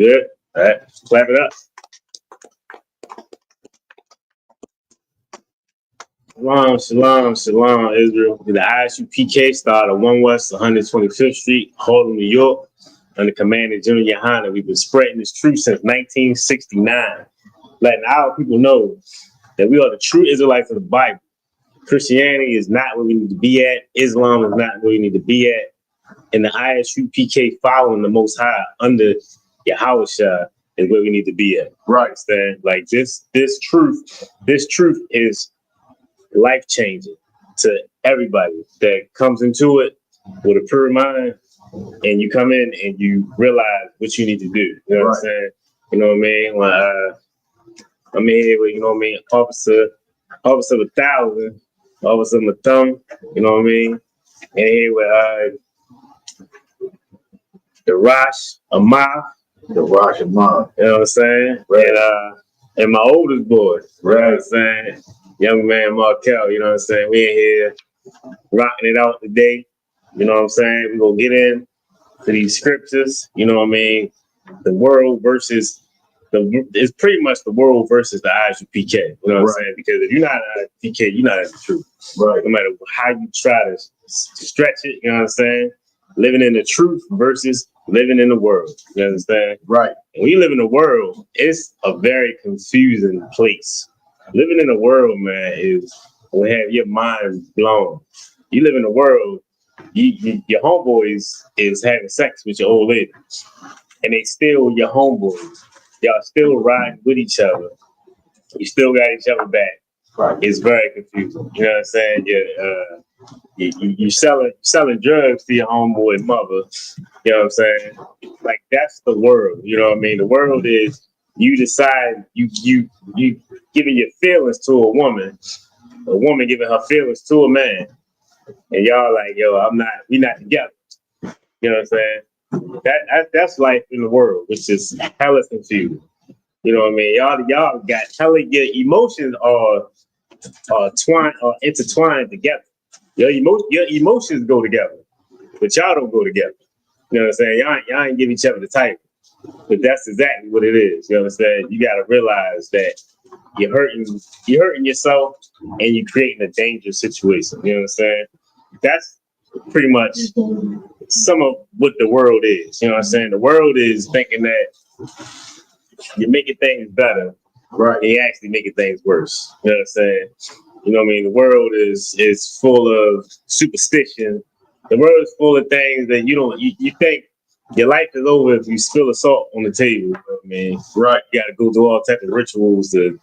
Good. All right. Clap it up. Shalom, Israel. The ISUPK started 1 West 125th Street, Harlem, New York, under Commander General Yohana. We've been spreading this truth since 1969, letting our people know that we are the true Israelites of the Bible. Christianity is not where we need to be at. Islam is not where we need to be at. And the ISUPK following the Most High under Yahushua is where we need to be at. Right. Understand? Like this truth is life-changing to everybody that comes into it with a pure mind, and you come in and you realize what you need to do. You know what I'm saying? You know what I mean? Well, I'm in here with, you know what I mean, officer of 1,000, officer of my thumb, you know what I mean? And here with the Rosh Amah. The Rosh Amah. You know what I'm saying? Right. And my oldest boy, you know what I'm saying? Young man Markel, you know what I'm saying? We in here rocking it out today. You know what I'm saying? We're going to get in to these scriptures. You know what I mean? The world versus it's pretty much the world versus the ISUPK. You know what I'm saying? Because if you're not an ISUPK, you're not in the truth. Right. No matter how you try to stretch it, you know what I'm saying? Living in the truth versus living in the world. You understand? Right. When you live in the world, it's a very confusing place. Living in the world, man, is will have your mind blown. You live in the world, your homeboys is having sex with your old lady, and they still your homeboys. Y'all still riding with each other. You still got each other back. Right. It's very confusing. You know what I'm saying? You selling drugs to your homeboy mother. You know what I'm saying? Like, that's the world. You know what I mean? The world is you decide you giving your feelings to a woman giving her feelings to a man, and y'all like, yo, we not together. You know what I'm saying? That's life in the world, which is hella confusing. You know what I mean? Y'all got hella, your emotions are intertwined together. Your emotions go together, but y'all don't go together. You know what I'm saying? Y'all ain't give each other the title. But that's exactly what it is. You understand? You got to realize that you're hurting yourself, and you're creating a dangerous situation. You understand? That's pretty much some of what the world is. You know what I'm saying? The world is thinking that you're making things better, right? And you're actually making things worse. You know what I'm saying? You know what I mean? The world is full of superstition. The world is full of things that you think your life is over if you spill a salt on the table. You know what I mean? Right. You got to go through all types of rituals to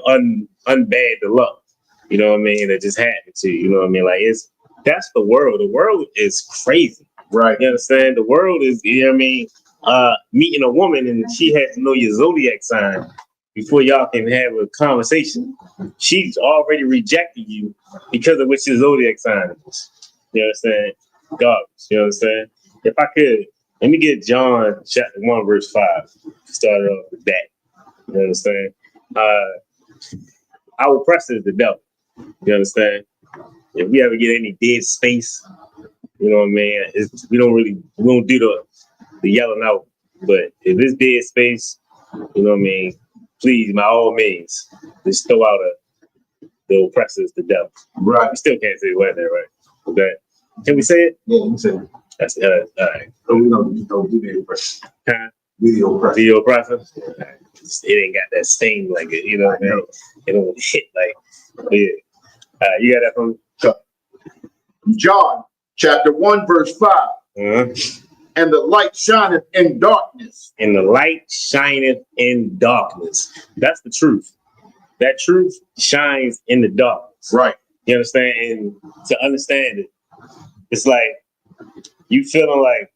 unbad the luck. You know what I mean? That just happened to you. You know what I mean? Like, that's the world. The world is crazy. Right. You understand? The world is, you know what I mean? Meeting a woman and she has to know your zodiac sign before y'all can have a conversation. She's already rejected you because of what your zodiac sign is. You understand? Garbage. You understand? If I could, let me get John chapter 1, verse 5. Start off with that. You understand? Our oppressor is the devil. You understand? If we ever get any dead space, you know what I mean? We don't do the yelling out. But if it's dead space, you know what I mean? Please, by all means, just throw out the oppressor is the devil. Right. We still can't say what there, right? Okay. Can we say it? Yeah, you can say it. That's all right. So we don't do the oppressor. Huh? The oppressor. The oppressor? It ain't got that sting like it, you know what I mean? It don't hit like, yeah. You got that from John chapter 1, verse 5. Uh-huh. And the light shineth in darkness. And the light shineth in darkness. That's the truth. That truth shines in the darkness. Right. You understand? And to understand it, it's like you feeling like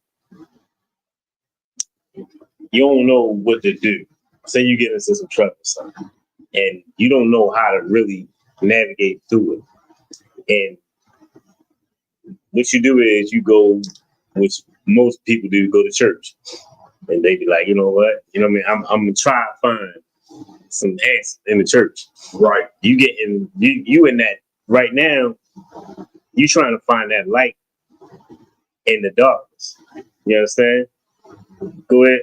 you don't know what to do. Say you get into some trouble or something, and you don't know how to really navigate through it. And what you do is you go, which most people do, go to church. And they be like, you know what? You know what I mean? I'm gonna try to find some answers in the church. Right. You in that right now, you trying to find that light in the darkness. You understand? Go ahead.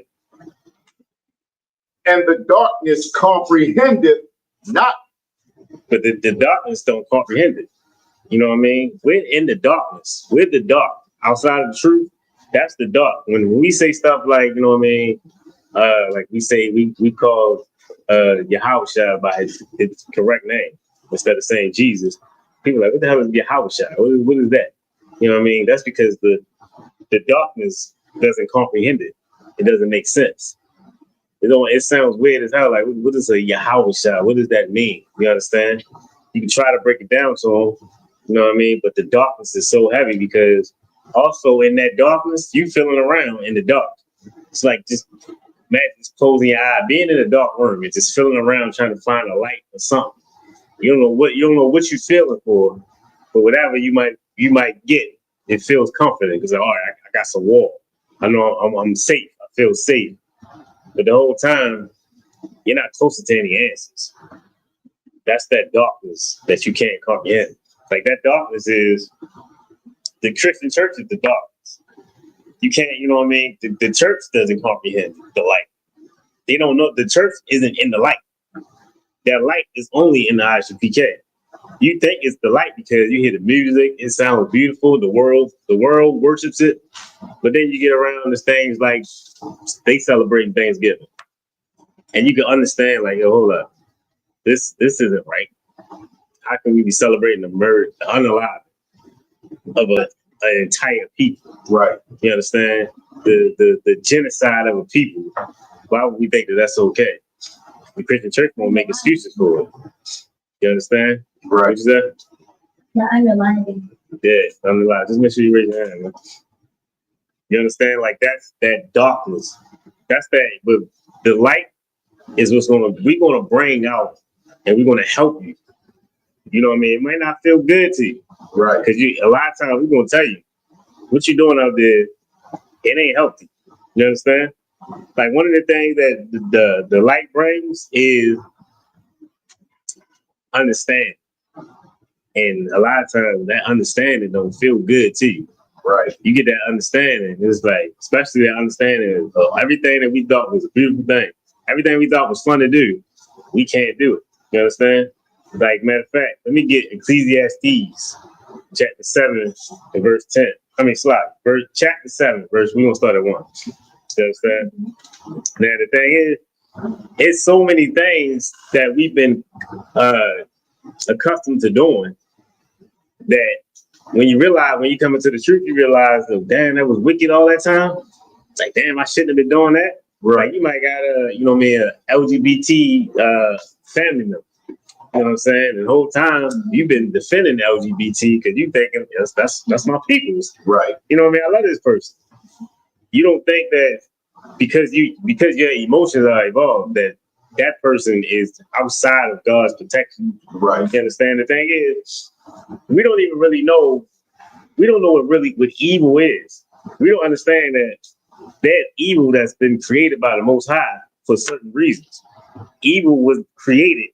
and the darkness comprehendeth not. But the darkness don't comprehend it. You know what I mean? We're in the darkness. We're the dark. Outside of the truth, that's the dark. When we say stuff like, you know what I mean? Like we say, we call Yahushua by his correct name instead of saying Jesus. People are like, what the hell is Yahushua? What is that? You know what I mean? That's because the darkness doesn't comprehend it. It doesn't make sense. It sounds weird as hell. Like, what is a Yahushua? What does that mean? You understand? You can try to break it down to them, you know what I mean? But the darkness is so heavy because also in that darkness, you feeling around in the dark. It's like just imagine just closing your eye, being in a dark room and just feeling around trying to find a light or something. You don't know what you're feeling for, but whatever you might get, it feels comforting because all right, I got some wall. I know I'm safe. I feel safe. But the whole time, you're not closer to any answers. That's that darkness that you can't comprehend. Like that darkness is the Christian church is the darkness. You can't, you know what I mean? The church doesn't comprehend the light. They don't know the church isn't in the light. That light is only in the eyes of PK. You think it's the light because you hear the music, it sounds beautiful, the world worships it. But then you get around to things like they celebrating Thanksgiving. And you can understand, like, yo, hold up. This isn't right. How can we be celebrating the murder, the unalive of an entire people? Right. You understand? The genocide of a people. Why would we think that that's okay? The Christian church won't make excuses for it. You understand? Right. What you said? Yeah, underlining. Yeah, unalive. Just make sure you raise your hand, man. You understand? Like that's that darkness. That's that. But the light is we're gonna bring out, and we're gonna help you. You know what I mean? It might not feel good to you, Right. because a lot of times we're gonna tell you what you're doing out there. It ain't healthy. You understand? Like one of the things that the light brings is understanding, and a lot of times that understanding don't feel good to you. Right. You get that understanding. It's like, especially that understanding of everything that we thought was a beautiful thing, everything we thought was fun to do, we can't do it. You understand? Like, matter of fact, let me get Ecclesiastes chapter 7 and verse 10. Chapter 7, verse, we're going to start at 1. You understand? Now, the thing is, it's so many things that we've been accustomed to doing that when you come into the truth, you realize, oh, damn, that was wicked all that time. It's like, damn, I shouldn't have been doing that. Right. Like, you might got a LGBT family member. You know what I'm saying? And the whole time you've been defending the LGBT because you thinking, yes, that's my people's. Right. You know what I mean? I love this person. You don't think that because your emotions are evolved that person is outside of God's protection. Right. You understand? The thing is, we don't even really know. We don't know what evil is. We don't understand that evil that's been created by the Most High for certain reasons. Evil was created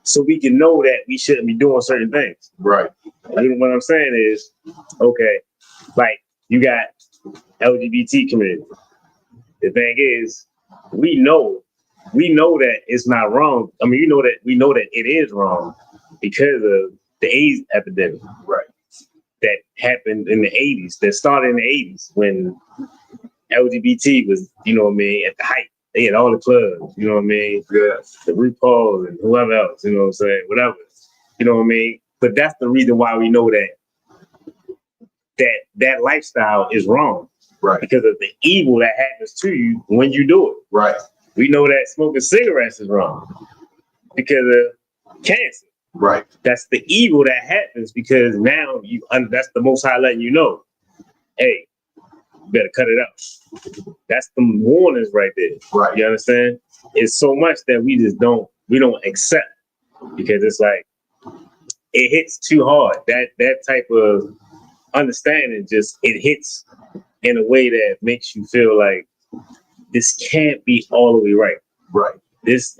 so we can know that we shouldn't be doing certain things. Right. What I'm saying is, okay, like you got LGBT community. The thing is, we know that it's not wrong. I mean, we know that it is wrong because of the AIDS epidemic. Right. That happened in the 80s, that started in the 80s when LGBT was, you know what I mean, at the height. They had all the clubs, you know what I mean? Yeah. The RuPaul and whoever else, you know what I'm saying? Whatever. You know what I mean? But that's the reason why we know that lifestyle is wrong. Right. Because of the evil that happens to you when you do it. Right. We know that smoking cigarettes is wrong because of cancer. Right. That's the evil that happens because now that's the Most High letting you know, hey, you better cut it out. That's the warnings right there. Right. You understand? It's so much that we don't accept because it's like it hits too hard. That type of understanding it hits in a way that makes you feel like this can't be all the way right. Right.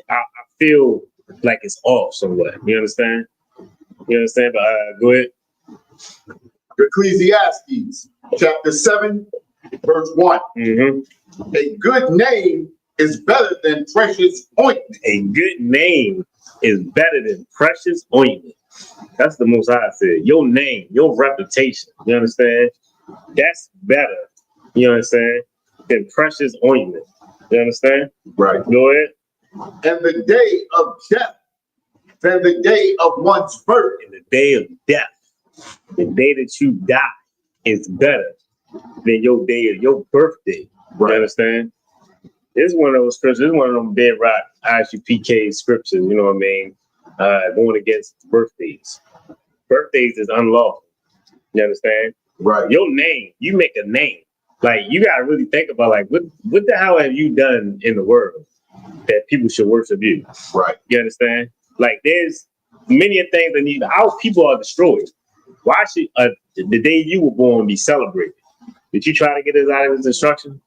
I feel like it's off somewhere. You understand? You understand? But go ahead. Ecclesiastes chapter 7, verse 1. Mm-hmm. A good name is better than precious ointment. A good name is better than precious ointment. That's the most High said. Your name, your reputation. You understand? That's better. You understand? Than precious ointment. You understand? Right. Go ahead. And the day of death than the day of one's birth. And the day of death, the day that you die, is better than your day of your birthday. Right. You understand? This is one of those scriptures. This is one of them bedrock ISUPK scriptures. You know what I mean? Going against birthdays. Birthdays is unlawful. You understand? Right. Your name, you make a name. Like, you gotta really think about, like, what the hell have you done in the world that people should worship you? Right. You understand? Like, there's many things that need. Our people are destroyed. Why should the day you were born be celebrated? Did you try to get us out of his destruction?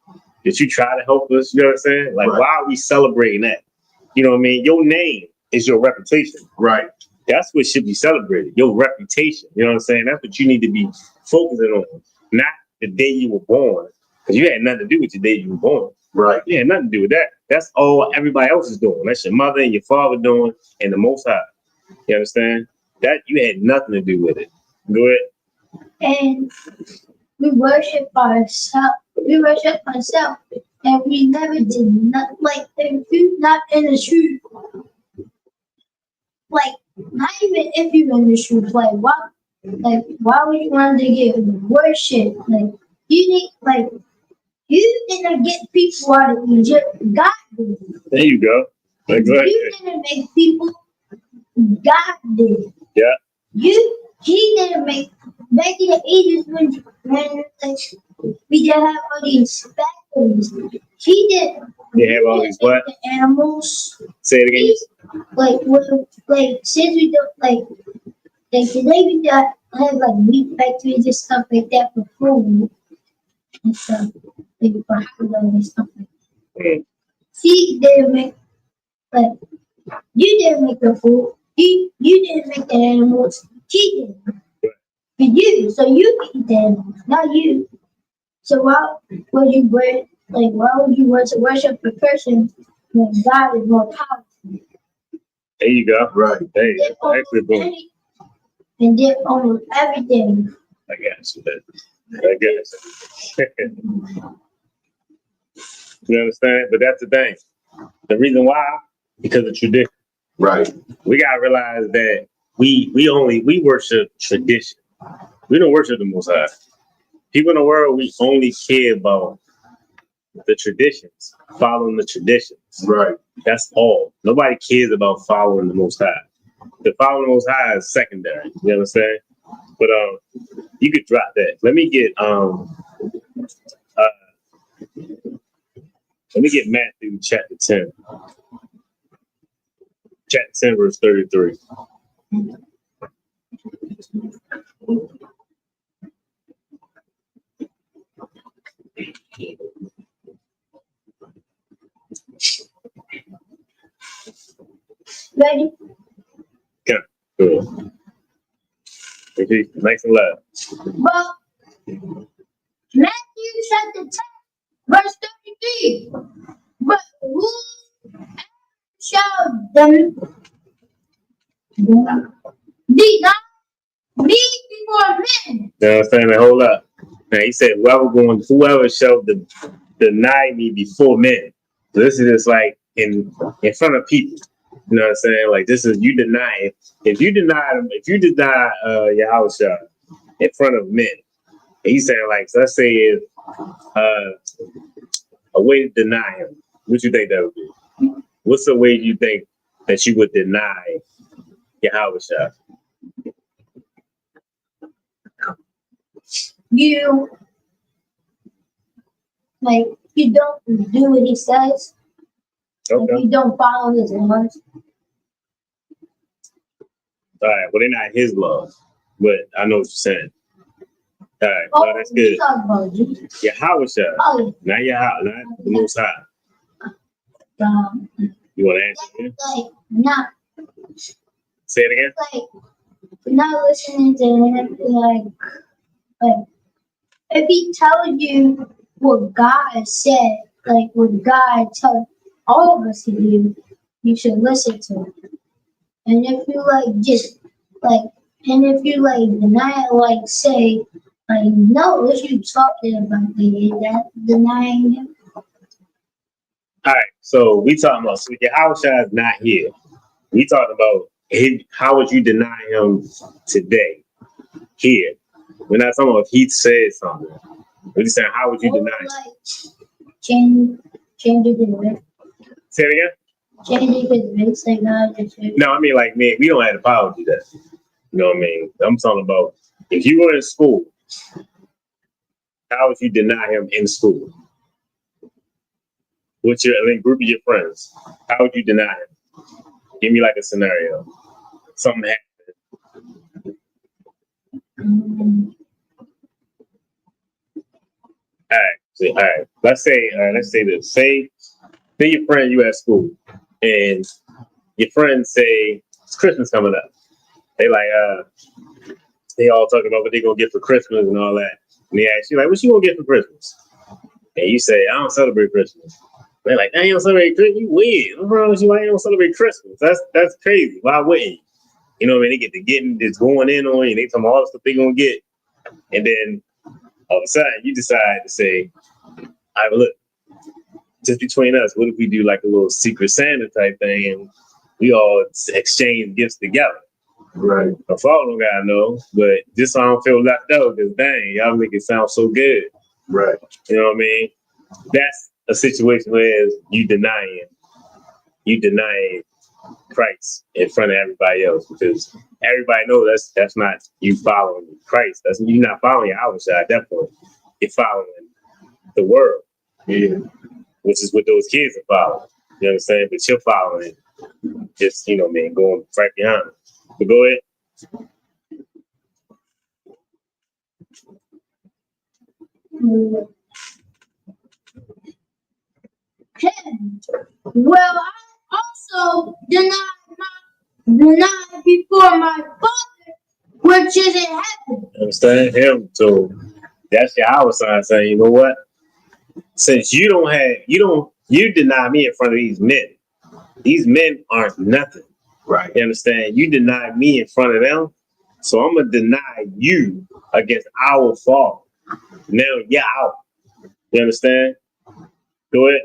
Did you try to help us? You know what I'm saying? Like, right. Why are we celebrating that? You know what I mean? Your name is your reputation. Right. That's what should be celebrated. Your reputation. You know what I'm saying? That's what you need to be focusing on, not the day you were born, because you had nothing to do with the day you were born. Right. You had nothing to do with that. That's all everybody else is doing. That's your mother and your father doing, and the Most High. You understand? That you had nothing to do with it. Go ahead. And we worship ourselves. We worship ourselves, and we never did not like if you're not in the shoes. Like, not even if you're in the shoes. Like, why would you want to get worship? Like, you need, like, you didn't get people out of Egypt. God did. There you go. Exactly. You didn't make people. God did. Yeah. He didn't make back in the 80s when like, we didn't have all these factories. He did. You have all these what? The animals. Say it again. Like since we don't like today we got have like meat factories and stuff like that for food and stuff. Like for holidays and stuff like that. He didn't make like you didn't make the food. You didn't make the animals. He did. For you, so you eat the animals, not you. So why would you want to worship a person when God is more powerful? There you go. Right. Hey, actually, boom. And did almost everything. I guess. I guess. You understand? But that's the thing. The reason why, because of tradition. Right. We gotta realize that we worship tradition. We don't worship the Most High. People in the world, we only care about the traditions, following the traditions. Right. That's all. Nobody cares about following the Most High. The following the Most High is secondary. You understand? But you could drop that. Let me get Matthew chapter 10. Chapter 10, verse 33. Ready? Okay, cool. Okay, nice and loud. Well, Matthew chapter 10, verse 33. But who shall them deny me before men? You know what I'm saying? Now, hold up. Now he said, whoever shall deny me before men. So this is just like in front of people. You know what I'm saying? Like, this is you denying. If you deny Yahusha in front of men, he's saying, like, so let's say if a way to deny him, what you think that would be? What's the way you think that you would deny Yahusha? You don't do what he says. Okay. You don't follow his laws. All right. Well, they're not his laws, but I know what you're saying. All right. Oh, Well, that's good. Talk about Jesus. Yahusha, Oh, not the Most High. um, You want to answer again? like not Say it again. like not listening to him. Like if he tells you what God said, like what God told, all of us here, you should listen to it. And if you like just like, and if you like deny it, like say, like no, what you talking about? Is that denying him? All right, so we talking about, so Yahushua is not here. We talking about how would you deny him today, here? We're not talking about if he said something. We're just saying, how would you Or deny him? like change it to the Say it again? change it to the say God just No, I mean, like, man, we don't have the power to do that. You know what I mean? I'm talking about if you were in school, how would you deny him in school? What's your group of your friends? How would you deny him? Give me like a scenario. Something happened. All right. So, all right. Let's say this. Say your friend you at school, and your friends say it's Christmas coming up. They like they all talking about what they gonna get for Christmas and all that. And they ask you like, what you gonna get for Christmas? And you say, I don't celebrate Christmas. They're like, I don't celebrate Christmas. You weird. What's wrong with you? Why you don't celebrate Christmas? That's crazy. Why wouldn't you? You know what I mean? They get to getting this going in on you. They tell them all the stuff they gonna get, and then all of a sudden you decide to say, all right, well, look, just between us, what if we do like a little Secret Santa type thing and we all exchange gifts together? Right. My father don't gotta know, but just so I don't feel left out, because dang, y'all make it sound so good. Right. You know what I mean? That's a situation where you denying Christ in front of everybody else, because everybody knows that's not you following Christ. That's you not following your outside at that point. You're following the world. Yeah. Which is what those kids are following. You understand? But you're following just, you know, man, going right behind them. But go ahead. Well, I also deny before my Father, which is in heaven. You understand him? So that's your hour sign saying, you know what? Since you deny me in front of these men. These men aren't nothing. Right. You understand? You deny me in front of them. So I'm gonna deny you against our fall. Now you're out. You understand? Go ahead.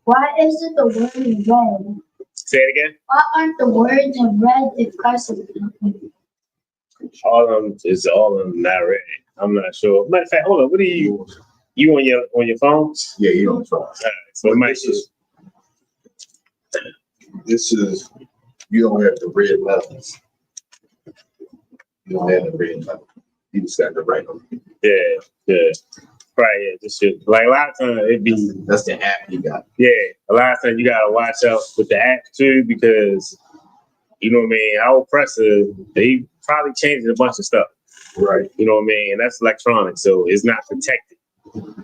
Why isn't the word in red? Say it again. Why aren't the words in red if Christ is talking? All of them not ready. I'm not sure. Matter of fact, hold on. What are you on your phone? Yeah, you don't talk. Right, so it might This is you don't have the red letters. You don't have the red letters. You just got the right one. yeah. Right, yeah, this shit. Like a lot of times it be That's the app you got. yeah, a lot of times you gotta watch out with the app too, because you know what I mean, our oppressor, they probably changed a bunch of stuff. Right. You know what I mean? And that's electronic, so it's not protected.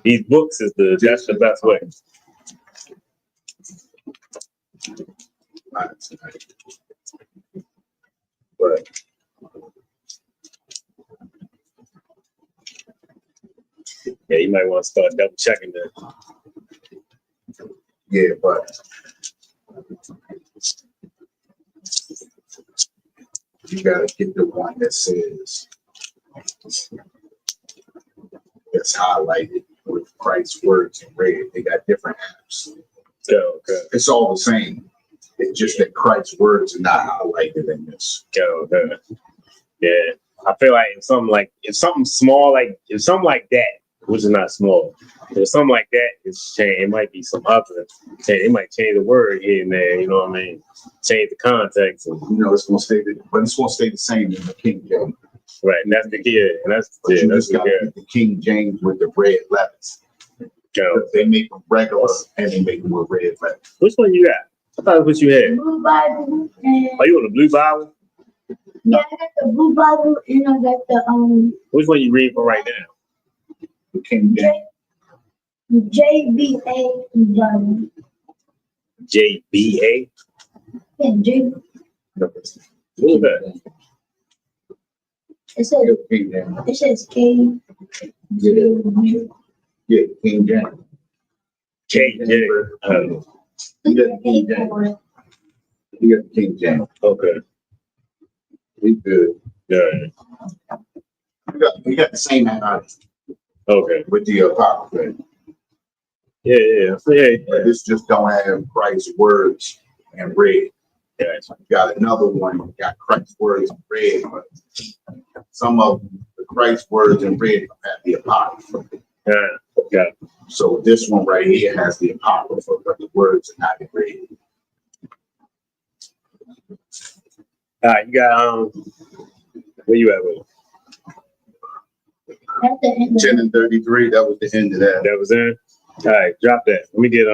These books that's the best way. But yeah, you might want to start double checking that. Yeah, but you gotta get the one that says it's highlighted with Christ's words in red. They got different apps. Okay. It's all the same. It's just that Christ's words are not highlighted in this. Okay. Yeah. I feel like if something like that, which is not small, if something like that is changed, it might be some other change. It might change the word here and there, you know what I mean? Change the context. And, You know, it's gonna stay the same in the King James. right, and that's the key. And that's Got the the King James with the red letters. They make them regular and they make them with red letters. Which one you got? I thought that's what you had. Blue Bible and Are you on the blue Bible? yeah, I got the blue Bible and I got the Which one you reading from right now? The King James. JBA Bible. JBA? Yeah, J. What is that? It says King James. K. Yeah, King James. KJ. You got the King James. You got the King James. Okay. We good. Yeah. We got the same analogy Okay. with the Apocrypha. Yeah. But this just don't have Christ's words and red. Yeah. You got another one, you got Christ's words and red, but some of the Christ's words and red have the Apocrypha. Yeah. So this one right here has the Apocrypha, but the words are not in red. All right, you got where you at with it? At the end. 10 and 33, that was the end of that. That was in. All right, drop that. Let me get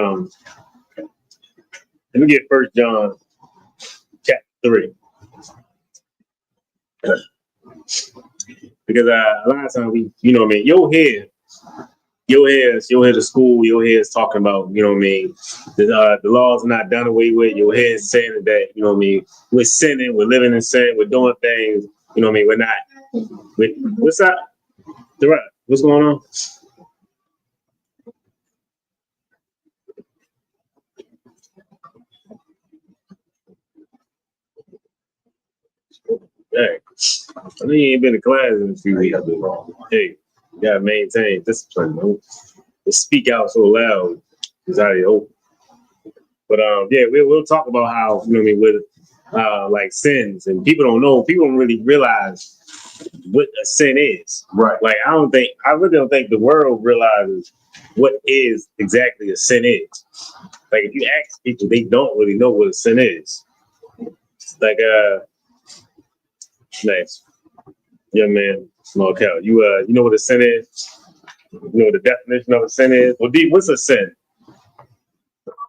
1 John chapter 3. Because a lot of times you'll hear the school, you'll hear us talking about, the laws are not done away with. You'll hear us saying that, we're sinning, we're living in sin, we're doing things, we're not. What's up? What's going on? Hey, I know you ain't been to class in a few weeks. Hey, you gotta maintain discipline. Don't just speak out so loud. It's out of your hope. But we'll talk about how with like sins, and people don't really realize what a sin is. Right. Like I really don't think the world realizes what is exactly a sin is. Like if you ask people, they don't really know what a sin is. Like nice. Young man, small cow. You know what a sin is? You know what the definition of a sin is? Well, D, what's a sin?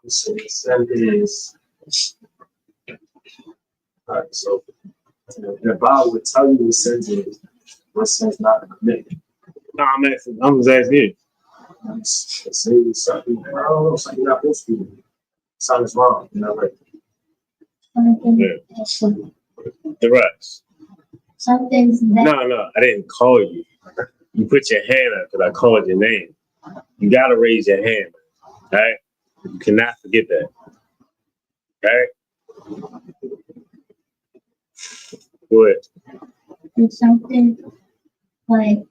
Sin is all right. So the Bible would tell you what sin is, what sin's not to commit. No, I'm just asking you. Say something. I don't know. Something you're not supposed to do. Something's wrong. You're not right. The rest. Something's that. No, I didn't call you. You put your hand up because I called your name. You gotta raise your hand, all right? You cannot forget that. All right? Go ahead. It's something like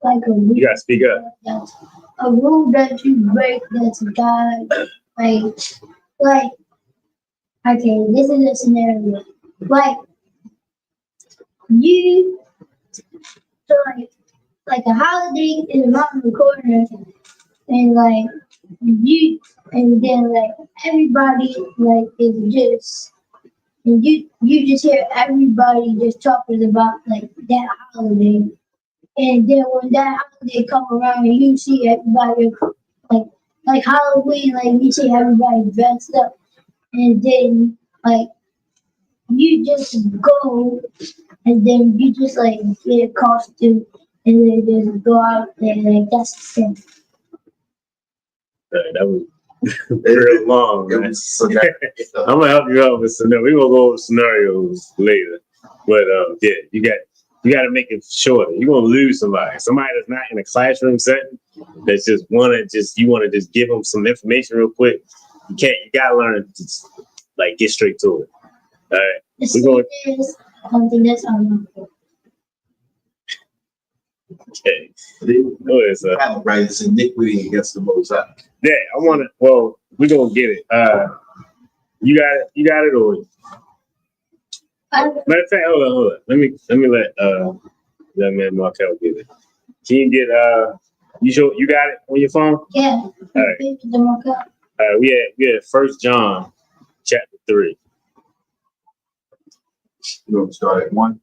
a rule. You gotta speak up. That's a rule that you break that's God. Like okay, this is a scenario. Like you so like a holiday in the mountain corner and like you and then like everybody like is just and you just hear everybody just talking about like that holiday. And then when that holiday come around and you see everybody like Halloween, like you see everybody dressed up and then like you just go and then you just like get a costume and then just go out there like that's the thing. That was real long, man. So I'm gonna help you out with scenario. We're gonna go over scenarios later. But you got to make it shorter. You're gonna lose somebody that's not in a classroom setting. That's just you want to just give them some information real quick. You gotta learn to like get straight to it. All right. The thing is something that's unlawful. Okay. Go ahead, sir. right, it's iniquity against the Most High. Yeah, we're gonna get it. You got it, or matter of fact, hold on. Let me let that man Markel get it. Can you get you got it on your phone? Yeah. All right. We had 1 John chapter 3. You want to start at 1?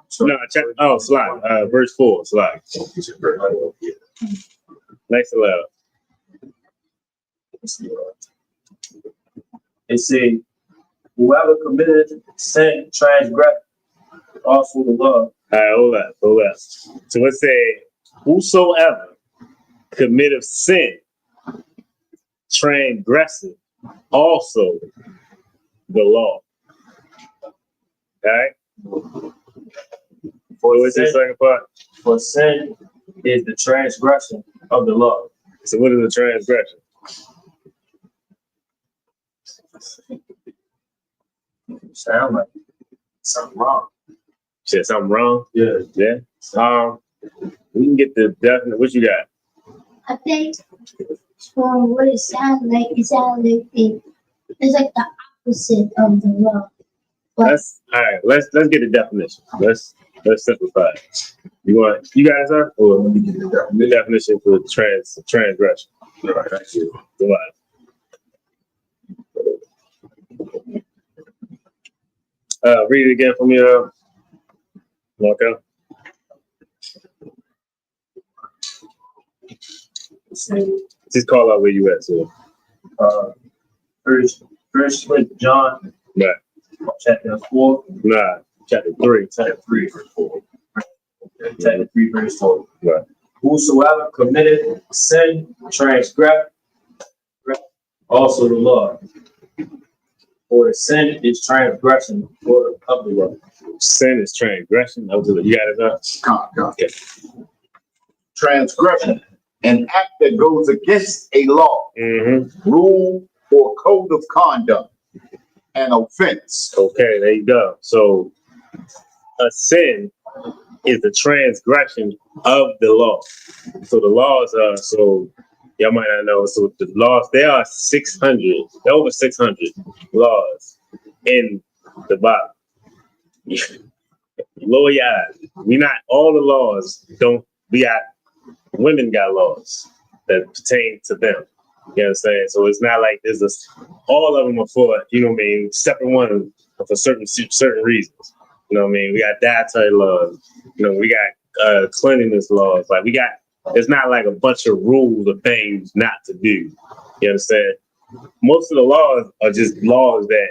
Slide. Verse 4, slide. Nice and loud. It says, whoever committed sin transgressed also the law. All right, hold up. So it said, whosoever committeth sin transgresseth also the law. All right? What's the second part? For sin is the transgression of the law. So what is a transgression? Sound like something wrong. Said something wrong? Yeah. Yeah. We can get the definite. What you got? I think from what it sounds like it's like the opposite of the law. But Let's all right. Let's get a definition. Let's simplify it. You got it, sir? Or Let me get the definition for transgression. All right, thank you. Go on. Read it again for me, Marco. Just call out where you at, so. First with John, Right. chapter 4, Nah, chapter 3. Chapter 3, verse 4. chapter 3, verse 4. Right. Whosoever committed sin transgress also the law. For sin is transgression of the law. Sin is transgression. You got it, sir? Come. Transgression, an act that goes against a law, Mm-hmm. rule, or code of conduct, an offense. Okay, there you go. So a sin is the transgression of the law. So the laws are, so y'all might not know, so the laws, there are 600, over 600 laws in the Bible. Lower your eyes. We not, all the laws we got, women got laws that pertain to them. You understand? So it's not like there's all of them are for, you know what I mean, separate one for certain reasons. You know what I mean? We got dietary laws. You know, we got cleanliness laws. Like it's not like a bunch of rules or things not to do. You understand? Most of the laws are just laws that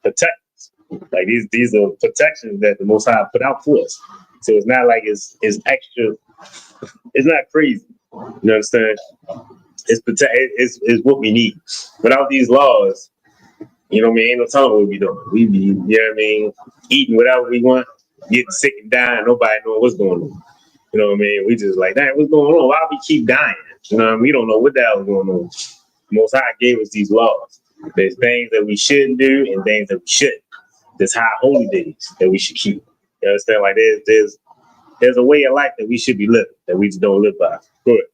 protect us. Like these are protections that the Most High put out for us. So it's not like it's extra. It's not crazy. You understand? It's what we need. Without these laws, you know what I mean? Ain't no telling what we doing. We be, you know what I mean, eating whatever we want, getting sick and dying, nobody knowing what's going on. You know what I mean? We just like, dang, what's going on? Why we keep dying? You know what I mean? We don't know what the hell is going on. Most High gave us these laws. There's things that we shouldn't do and things that we shouldn't. There's high holy days that we should keep. You understand? Like there's a way of life that we should be living that we just don't live by. Go ahead.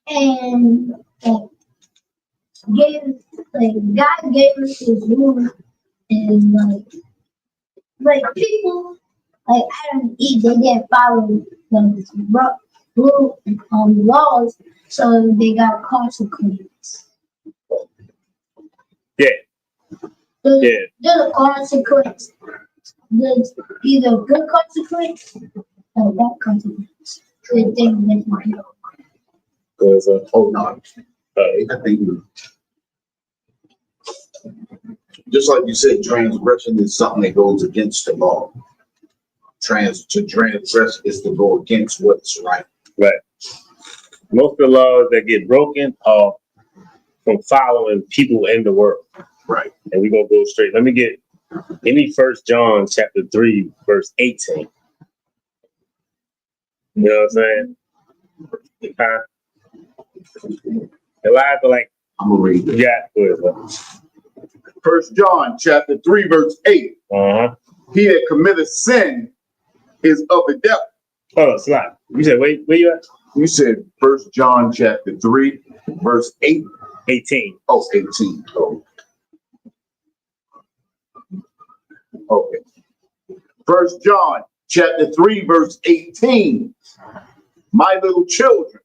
and God gave us his rule, and like people like Adam and Eve, they didn't follow the rule laws, so they got consequences. Yeah. There's a consequence. There's either a good consequence or a bad consequence. The thing that you do. Because Oh, no. I think just like you said, transgression is something that goes against the law. To transgress is to go against what's right. right. Most of the laws that get broken are from following people in the world. Right. And we're gonna go straight. Let me 1 John chapter 3, verse 18. You know what I'm saying? The lies are like, I'm gonna read it. yeah, go ahead. 1 John chapter 3, verse 8. Uh-huh. He that committeth sin is of the devil. Oh, slap. You said, where you at? You said 1 John chapter 3, verse 8. 18. Oh, 18. Oh. Okay. 1 John chapter 3, verse 18. My little children,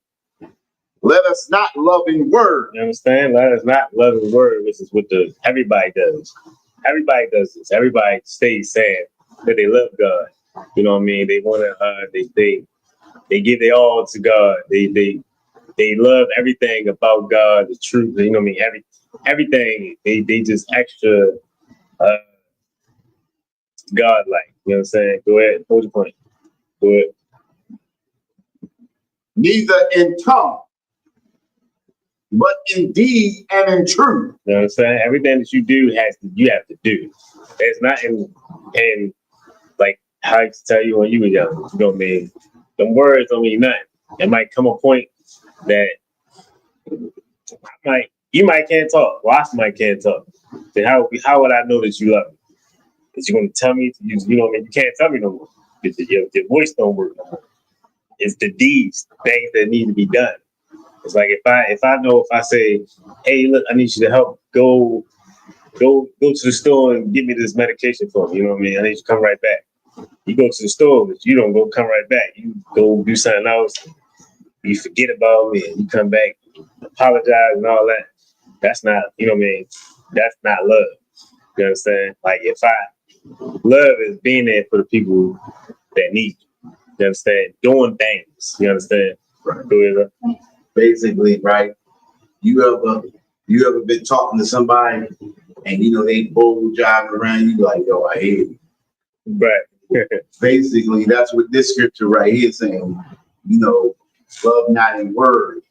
let us not love in word. You understand? Let us not love the word, which is what everybody does. Everybody does this. Everybody stays saying that they love God. You know what I mean? They want to. They give their all to God. They love everything about God, the truth. You know what I mean? Everything. They just extra God-like. You know what I'm saying? Go ahead. Hold your point. Go ahead. Neither in tongue, but in deed and in truth. You know what I'm saying? Everything that you do you have to do. It's not in like how I used to tell you when you were young. You know what I mean? Them words don't mean nothing. It might come a point that you might can't talk. Well, I might can't talk. Then how would I know that you love me? Because you're gonna tell me you know what I mean? You can't tell me no more. Because your voice don't work no more. It's the deeds, things that need to be done. It's like if I say, hey, look, I need you to help go to the store and get me this medication for me. You know what I mean? I need you to come right back. You go to the store, but you don't go come right back. You go do something else. You forget about me and you come back, apologize and all that. That's not, you know what I mean? That's not love. You understand? Like love is being there for the people that need you. You understand? Doing things. You understand? Right. Basically, right? You ever been talking to somebody and you know they bull driving around you like, yo, I hate it. Right. Basically, that's what this scripture right here is saying. You know, love not in word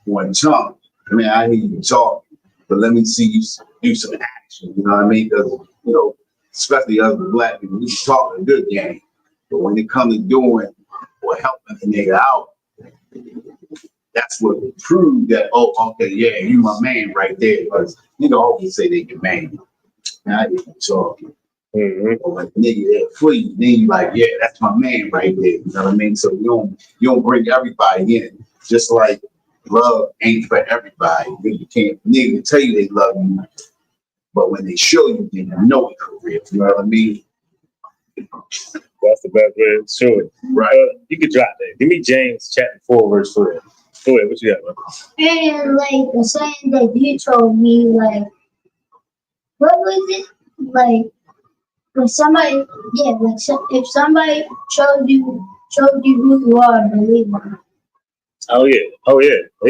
or in tongue. I mean, I hear you talk, but let me see you do some action. You know what I mean? Because, you know, especially us black people, we talk a good game. But when it comes to doing or helping the nigga out, that's what proved that, oh, okay, yeah, you my man right there. Because nigga always say they your man. Now I get talk. Mm-hmm. Or like nigga that free, then you like, yeah, that's my man right there. You know what I mean? So you don't bring everybody in. Just like love ain't for everybody. You can't nigga tell you they love you, but when they show you, then you know it for real. You know what I mean? That's the best way to show it. Right. You could drop that. Give me James chapter 4, verse 4. Go ahead, what you got, man? And like the saying that you told me, like, what was it? Like, when somebody, yeah, like if somebody showed you who you are, believe them. Oh yeah, there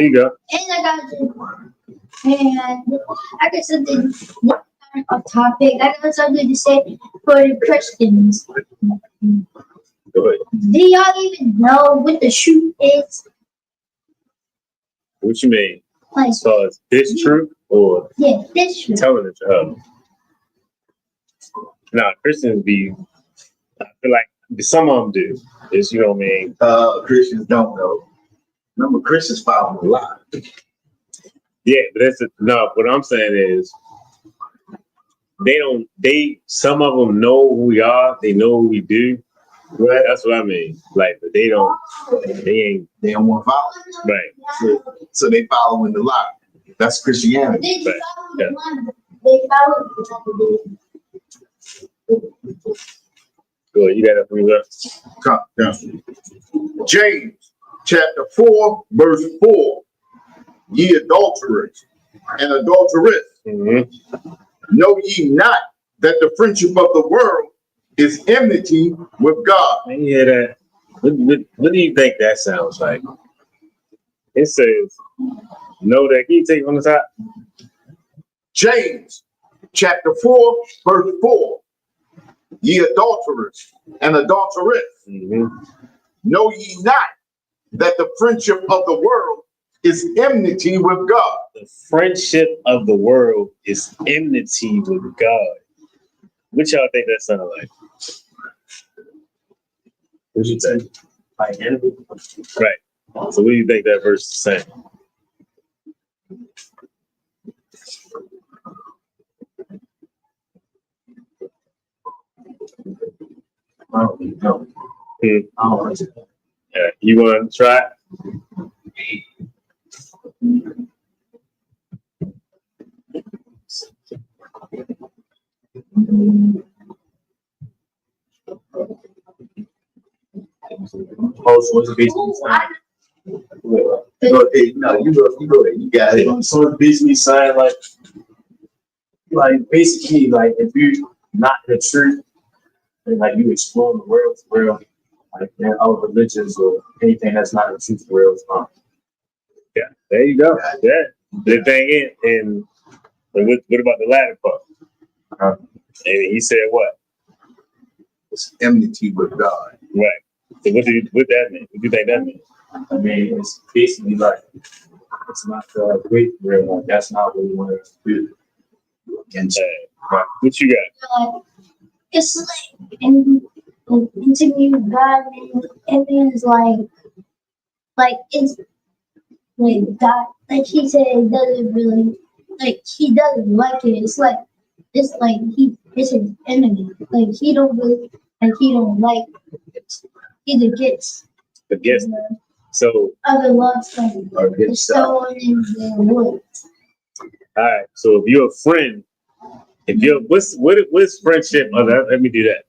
you go. And I got something off topic. I got something to say for the Christians. Go ahead. Do y'all even know what the truth is? What you mean? Like, As far as this truth or yeah, this truth. telling it to her? Nah, Christians I feel like some of them do. Is, you know what I mean? Christians don't know. Remember, Christians follow a lot. Yeah, but what I'm saying is some of them know who we are, they know who we do. Right. That's what I mean. Like, but they don't want to follow. Right. So they following the lie. That's Christianity. They Right. They follow the Go ahead, you got it from you. Come. James chapter 4, verse 4. Ye adulterers and adulteress, know ye not that the friendship of the world is enmity with God? I hear that. What do you think that sounds like? It says, know that. Can you take it from the top? James chapter 4, verse 4. Ye adulterers and adulteress, know ye not that the friendship of the world is enmity with God? The friendship of the world is enmity with God. What y'all think that sounded like? What you think? Like envy. Right. So what do you think that verse is saying? I don't know. I don't know. Yeah, you want to try? So it's basically saying, You go there. You got it. so it's basically saying like basically like if you're not in the truth and like you explore the world, like in other religions or anything that's not the truth, the world is wrong. Yeah, there you go. Yeah, the thing is, and what about the latter part? And he said what? It's enmity with God. Right. So what that mean? What do you think that means? I mean, it's basically like it's not the great real. Like that's not what we want to do. Right. What you got? It's like intimate with God, and it's like it's like God, like he said, it doesn't really, like he doesn't like it. It's like it's his enemy. Like he don't really, like he don't like it. He against The gifts. the So, other loves like Or the his stuff. stone and the wood. all right. So if you're a friend, if you're what's friendship? Let me do that.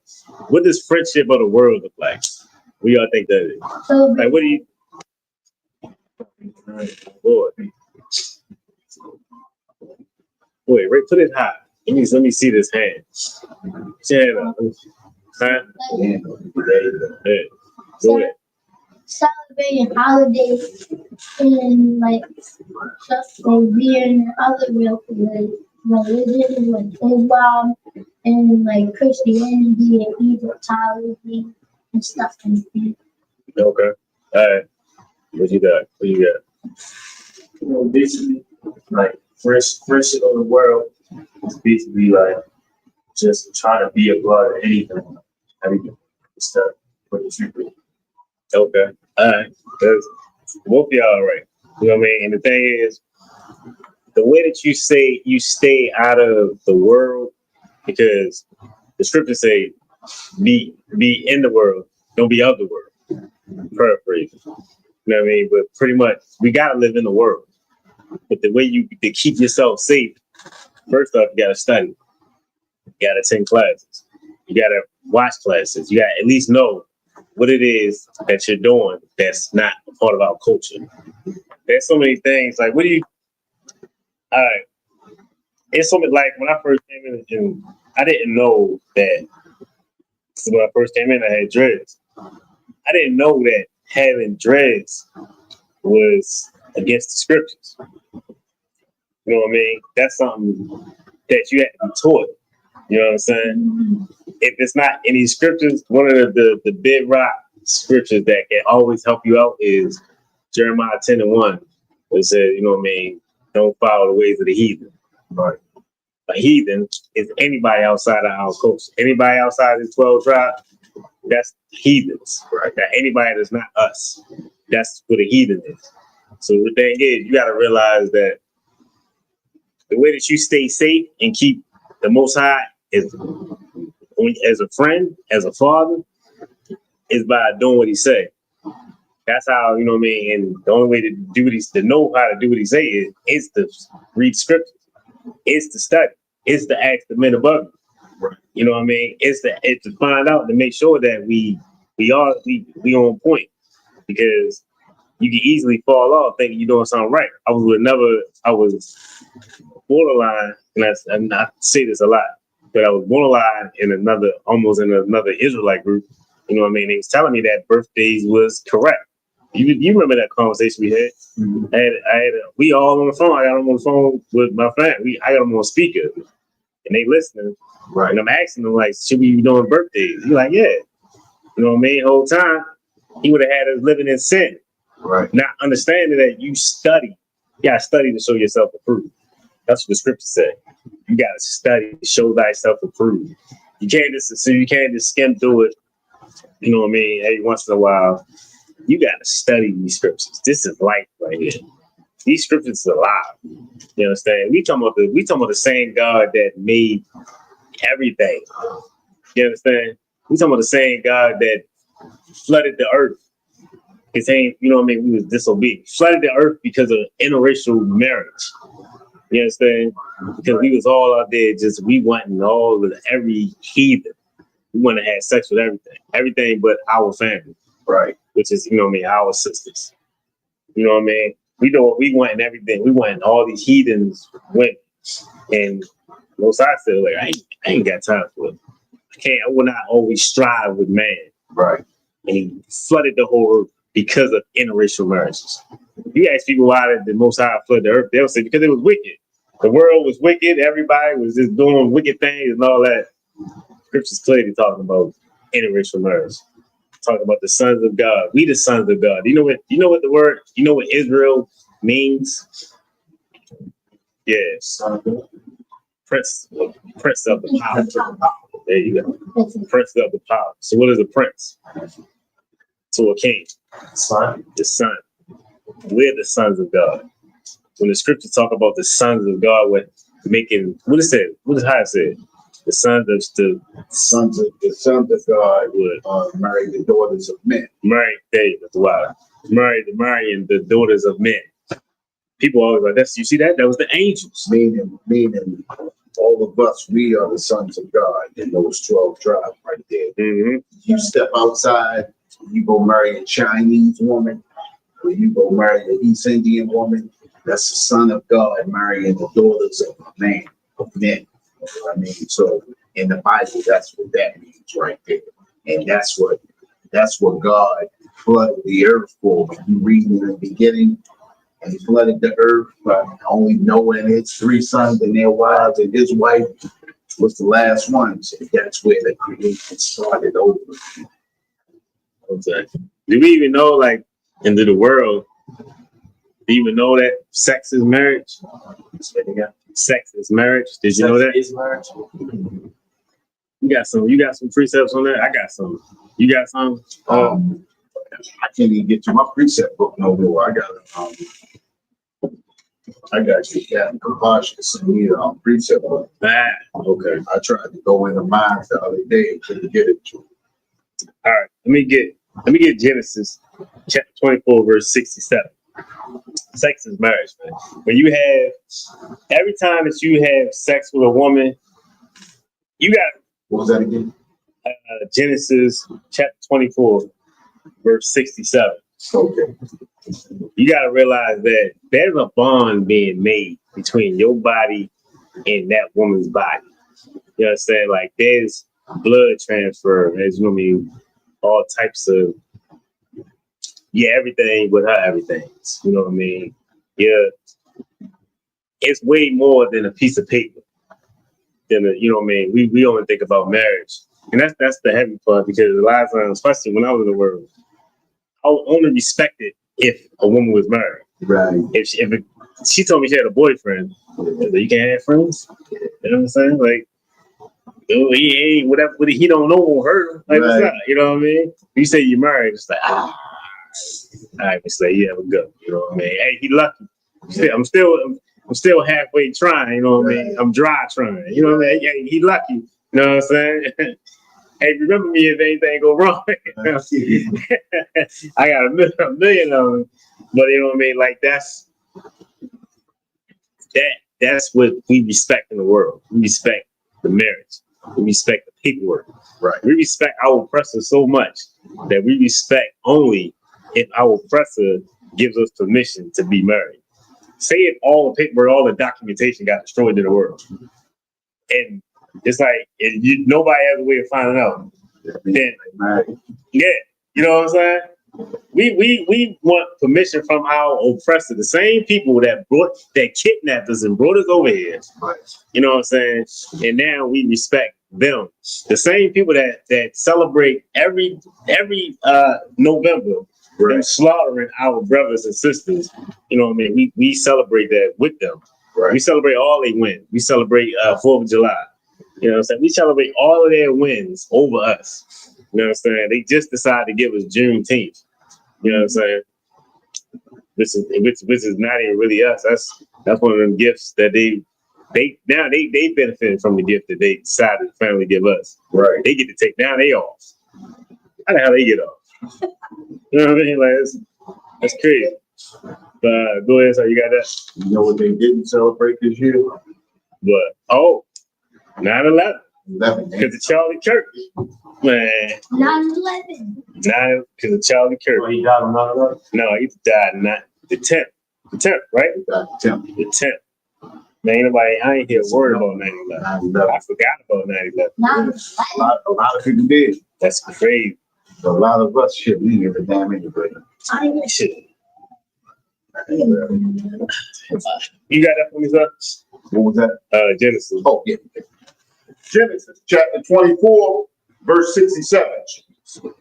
What does friendship of the world look like? What y'all think that is? So Like, what do you? Boy, Ray, put it high. Let me see this hand. Stand up. Huh? Yeah. Yeah. Go ahead. celebrating holidays and like just like being other religions like Islam and like Christianity and Egyptology and stuff like that. Okay. All right. What you got? What you got? Basically, like friendship of the world is basically like just trying to be a part of everything, stuff for the future. Okay. All right. That's both of y'all right. You know what I mean? And the thing is, the way that you say you stay out of the world, because the scriptures say, be in the world, don't be of the world. Paraphrase. You know what I mean? But pretty much, we gotta live in the world. But the way you to keep yourself safe, first off, you gotta study. You gotta attend classes. You gotta watch classes. You gotta at least know what it is that you're doing that's not a part of our culture. There's so many things. Like, what do you? All right. It's so many. Like when I first came in, and I didn't know that. So when I first came in, I had dreads. I didn't know that having dreads was against the scriptures. You know what I mean? That's something that you had to be taught. You know what I'm saying? If it's not in these scriptures, one of the bedrock scriptures that can always help you out is Jeremiah 10:1. It says, you know what I mean, don't follow the ways of the heathen. Right? A heathen is anybody outside of our culture. Anybody outside of the 12 tribes, that's heathens. Right? That anybody that's not us. That's what a heathen is. So the thing is, you gotta realize that the way that you stay safe and keep the Most High is as a friend, as a father, is by doing what he say. That's how, you know what I mean? And the only way to do these, to know how to do what he say is to read scriptures. It's to study. It's to ask the men above you. You know what I mean? It's to find out to make sure that we on point, because you can easily fall off thinking you're doing something right. I was borderline, and I say this a lot, but I was borderline almost in another Israelite group. You know what I mean? They was telling me that birthdays was correct. You remember that conversation we had? Mm-hmm. We all on the phone. I got them on the phone with my family. I got them on speaker, and they listening. Right. And I'm asking them, like, should we be doing birthdays? He's like, yeah. You know what I mean? The whole time, he would have had us living in sin. Right. Not understanding that you study. You got to study to show yourself approved. That's what the scripture said. You got to study to show thyself approved. You can't just skim through it. You know what I mean? Every once in a while, you got to study these scriptures. This is life right here. These scriptures are alive. You understand? We talking about the same God that made everything. You understand? We talking about the same God that flooded the earth. His ain't, you know what I mean? We was disobedient. Flooded the earth because of interracial marriage. You understand? Because we was all out there we wanting all of every heathen. We want to have sex with everything but our family. Right. Which is, you know what I mean, our sisters. You know what I mean? We wanting everything. We wanting all these heathens women. And most I said, like, I ain't got time for it. I will not always strive with man. Right. And he flooded the whole earth because of interracial marriages. You ask people why did the Most High flood the earth, they'll say because it was wicked. The world was wicked. Everybody was just doing wicked things and all that. Scripture's clearly talking about interracial marriage. Talking about the sons of God. We the sons of God. You know what Israel means? Yes. Prince of the power. There you go. Prince of the power. So what is a prince? To a king. Son. The son. we're the sons of God. When the scriptures talk about the sons of God, what making what is it? What is how it said? The sons of The sons of God would marry the daughters of men. marry David. Wow. Marrying the daughters of men. People always like that's you see that? That was the angels. Meaning all of us, we are the sons of God in those 12 tribes right there. Mm-hmm. You step outside, you go marry a Chinese woman, or you go marry an East Indian woman, that's the son of God marrying the daughters of men. You know what I mean? So in the Bible, that's what that means right there. And that's what God flooded the earth for. When you read in the beginning, and he flooded the earth by only Noah and his 3 sons and their wives, and his wife was the last one. So that's where the creation started over. Okay. Do we even know, like, into the world, do you even know that sex is marriage? Sex is marriage. Did you know that? Is marriage. You got some precepts on that? I got some. You got some? I can't even get to my precept book no more. I got you. Yeah, Colossians and me precept book. Okay. I tried to go into mine the other day and couldn't get it to. All right. Let me get Genesis chapter 24, verse 67. Sex is marriage, man. When you have every time that you have sex with a woman, you got What was that again? Genesis chapter 24, verse 67. Okay. You got to realize that there's a bond being made between your body and that woman's body. You understand? Like there's blood transfer, as you know what I mean, all types of everything with her, everything. You know what I mean? Yeah. It's way more than a piece of paper. You know what I mean? We only think about marriage. And that's the heavy part because a lot of times, especially when I was in the world, I would only respect it if a woman was married. Right. If she told me she had a boyfriend, you can't have friends. You know what I'm saying? Like, he ain't whatever he don't know won't hurt him. Like Right. what's up? You know what I mean? You say you're married, it's like all right, it's like you have a go. You know what I mean? Hey, he lucky. I'm still halfway trying. You know what I mean? I'm dry trying. You know what I mean? Hey, he lucky. You know what I'm saying? Hey, remember me if anything go wrong. I got a million of them. But you know what I mean? Like that's what we respect in the world. We respect the marriage. We respect the paperwork. Right. We respect our oppressor so much that we respect only if our oppressor gives us permission to be married. Say if all the paperwork, all the documentation got destroyed in the world. And it's like nobody has a way of finding out. Then, yeah, you know what I'm saying? We want permission from our oppressor, the same people that kidnapped us and brought us over here. You know what I'm saying? And now we respect them. The same people that celebrate every November, them slaughtering our brothers and sisters. You know what I mean? We celebrate that with them. Right. We celebrate all they win. We celebrate 4th of July. You know what I'm saying? We celebrate all of their wins over us. You know what I'm saying? They just decided to give us Juneteenth. You know what I'm saying? Which is not even really us. That's one of them gifts that they benefited from the gift that they decided to finally give us. Right. They get to take now they off. How the hell they get off? You know what I mean? Like that's crazy. But go ahead, so you got that? You know what they didn't celebrate this year? What? 9/11. 11. Because of Charlie Kirk. Man. 9/11. Because of Charlie Kirk. Oh, he died on 9/11? No, he died the 10th. The 10th, right? The 10th. Man, I ain't hear a word about 9/11. I forgot about 9/11. 9/11. A lot of people did. That's crazy. A lot of us shit, we give a damn anyway. Shit. You got that for me, sir? What was that? Genesis. Oh, yeah. Genesis chapter 24, verse 67.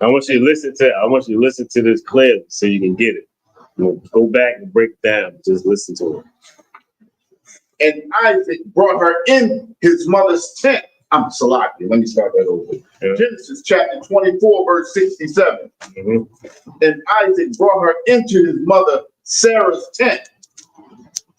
I want you to listen to this clearly so you can get it. Go back and break it down. Just listen to it. And Isaac brought her in his mother's tent. I'm Salaki. Let me start that over. Yeah. Genesis chapter 24, verse 67. Mm-hmm. And Isaac brought her into his mother Sarah's tent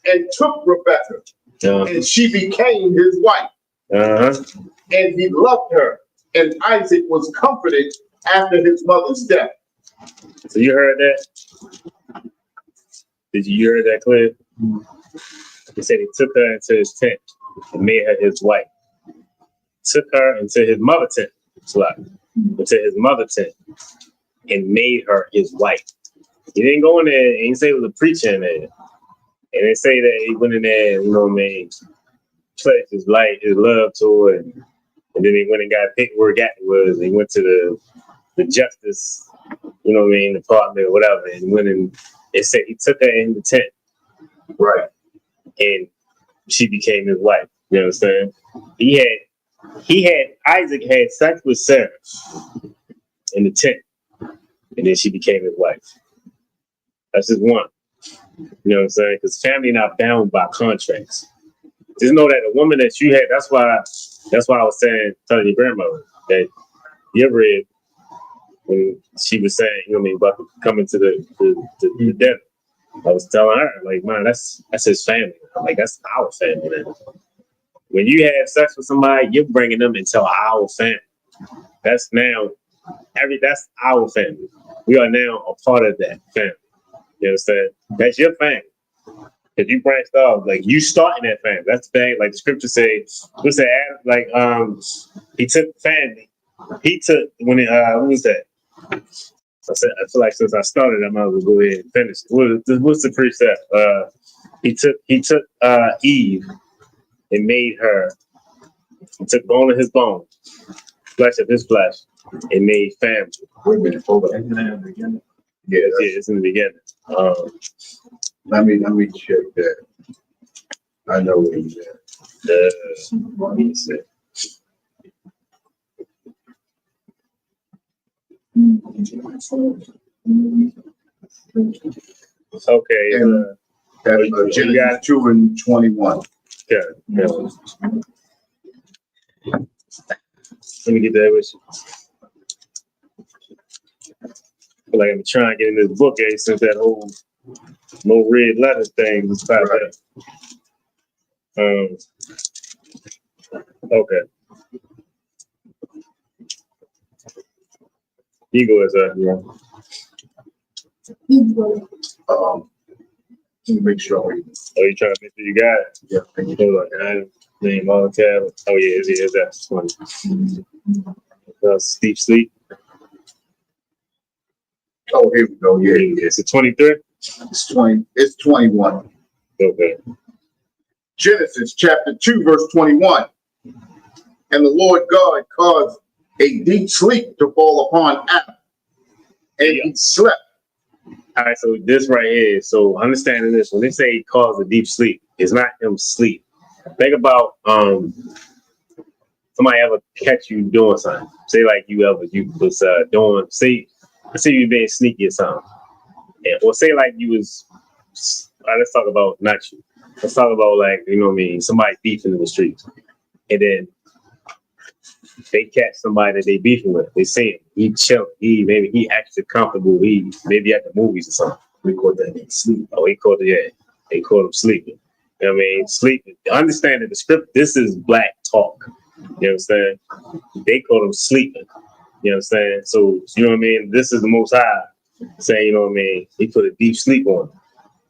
and took Rebekah, and she became his wife. And he loved her, and Isaac was comforted after his mother's death. So you heard that? Did you hear that clear? He said he took her into his tent and made her his wife. Took her into his mother tent, into his mother tent, and made her his wife. He didn't go in there and he say it was a preacher in there. And they say that he went in there, you know what I mean, pledged his life, his love to her, and then he went and got picked where he went to the justice, you know what I mean, department or whatever, and went and it said he took her in the tent. Right. And she became his wife. You understand? Isaac had sex with Sarah in the tent, and then she became his wife. That's just one. You know what I'm saying? Because family not bound by contracts. Just know that a woman that you had, that's why I was telling your grandmother that you ever read when she was saying, you know what I mean, about coming to the devil. I was telling her, like, man, that's his family. Like, that's our family now. When you have sex with somebody, you're bringing them into our family. That's our family. We are now a part of that family. You understand? That's your family. If you branched off, like you starting that family. That's the thing. Like the scripture says, what's that? Like he took family. He took what was that? I feel like since I started, I might as well go ahead and finish. What's the precept? He took Eve and made her. He took bone of his bone, flesh of his flesh, and made family. Wait a minute, hold on. Yeah, it's in the beginning. Let me check that. I know where he's at. Let me see. Okay. That's Genesis 2 and 21. Yeah. Let me get that with you. I feel like I'm trying to get in this book since that whole no red letter thing was popped up. Okay. You go as Yeah. Let me make sure. Oh, you trying to make sure you got it? Yeah. Hold on. Name all tab. Oh yeah, that's 20. Deep sleep. Oh, here we go. Yeah. It's a 23. It's 20. It's 21. Okay. Genesis chapter 2, verse 21. And the Lord God caused a deep sleep to fall upon Adam, and he slept. All right, so this right here. So understanding this, when they say he caused a deep sleep, it's not him sleep. Think about somebody ever catch you doing something. Say like you was doing. Say you being sneaky or something, or say like you was. Let's talk about not you. Let's talk about like you know what I mean. Somebody beefing in the streets, and then they catch somebody that they beefing with. They see him. He chill. Maybe he actually comfortable. He maybe at the movies or something. We call that sleep. Oh, they called him sleeping. You know what I mean? Sleeping. Understand that the script, this is black talk. You understand? They call him sleeping. You understand? So, you know what I mean? This is the Most High saying, you know what I mean? He put a deep sleep on him.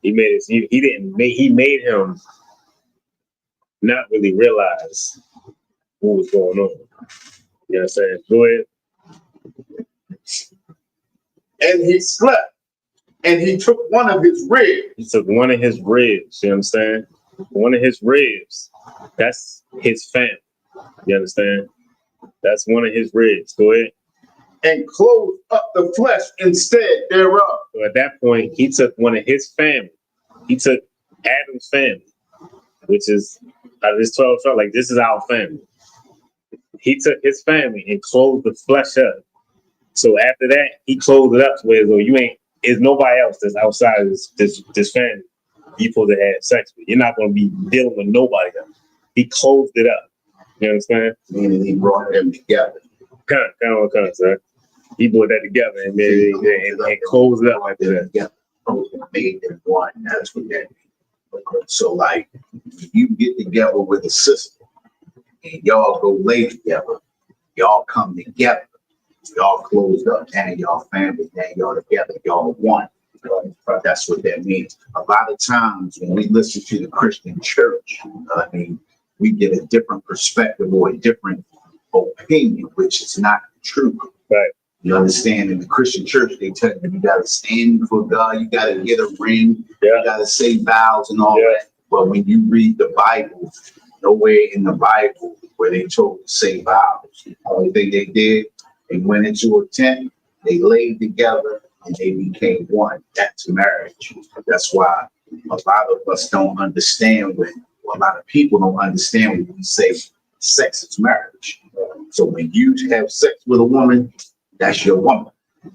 He made him not really realize what was going on. You know what I'm saying? Go ahead. And he slept, and he took one of his ribs. He took one of his ribs. You understand? One of his ribs. That's his family. You understand? That's one of his ribs. Go ahead. And closed up the flesh instead thereof. So at that point, he took one of his family. He took Adam's family, which is out of his 12 tribes. Like, this is our family. He took his family and closed the flesh up. So after that, he closed it up to where there's nobody else that's outside of this family you're supposed to have sex with. You're not going to be dealing with nobody else. He closed it up. You understand? Meaning he brought them together. Kind of, sir. He brought that together and then and closed it up after that. made them one. That's what that means. So like, if you get together with a sister and y'all go lay together, y'all come together, y'all closed up, and y'all family, and y'all together, y'all one. That's what that means. A lot of times when we listen to the Christian church, I mean, we get a different perspective or a different opinion, which is not true. Right. You understand? In the Christian church, they tell you gotta stand before God, you gotta get a ring, Yeah. you gotta say vows and all Yeah. that. But when you read the Bible, nowhere in the Bible where they told to say vows. The only thing they did, they went into a tent, they laid together, and they became one. That's marriage. That's why a lot of us don't understand a lot of people don't understand when we say sex is marriage. So when you have sex with a woman, that's your woman. You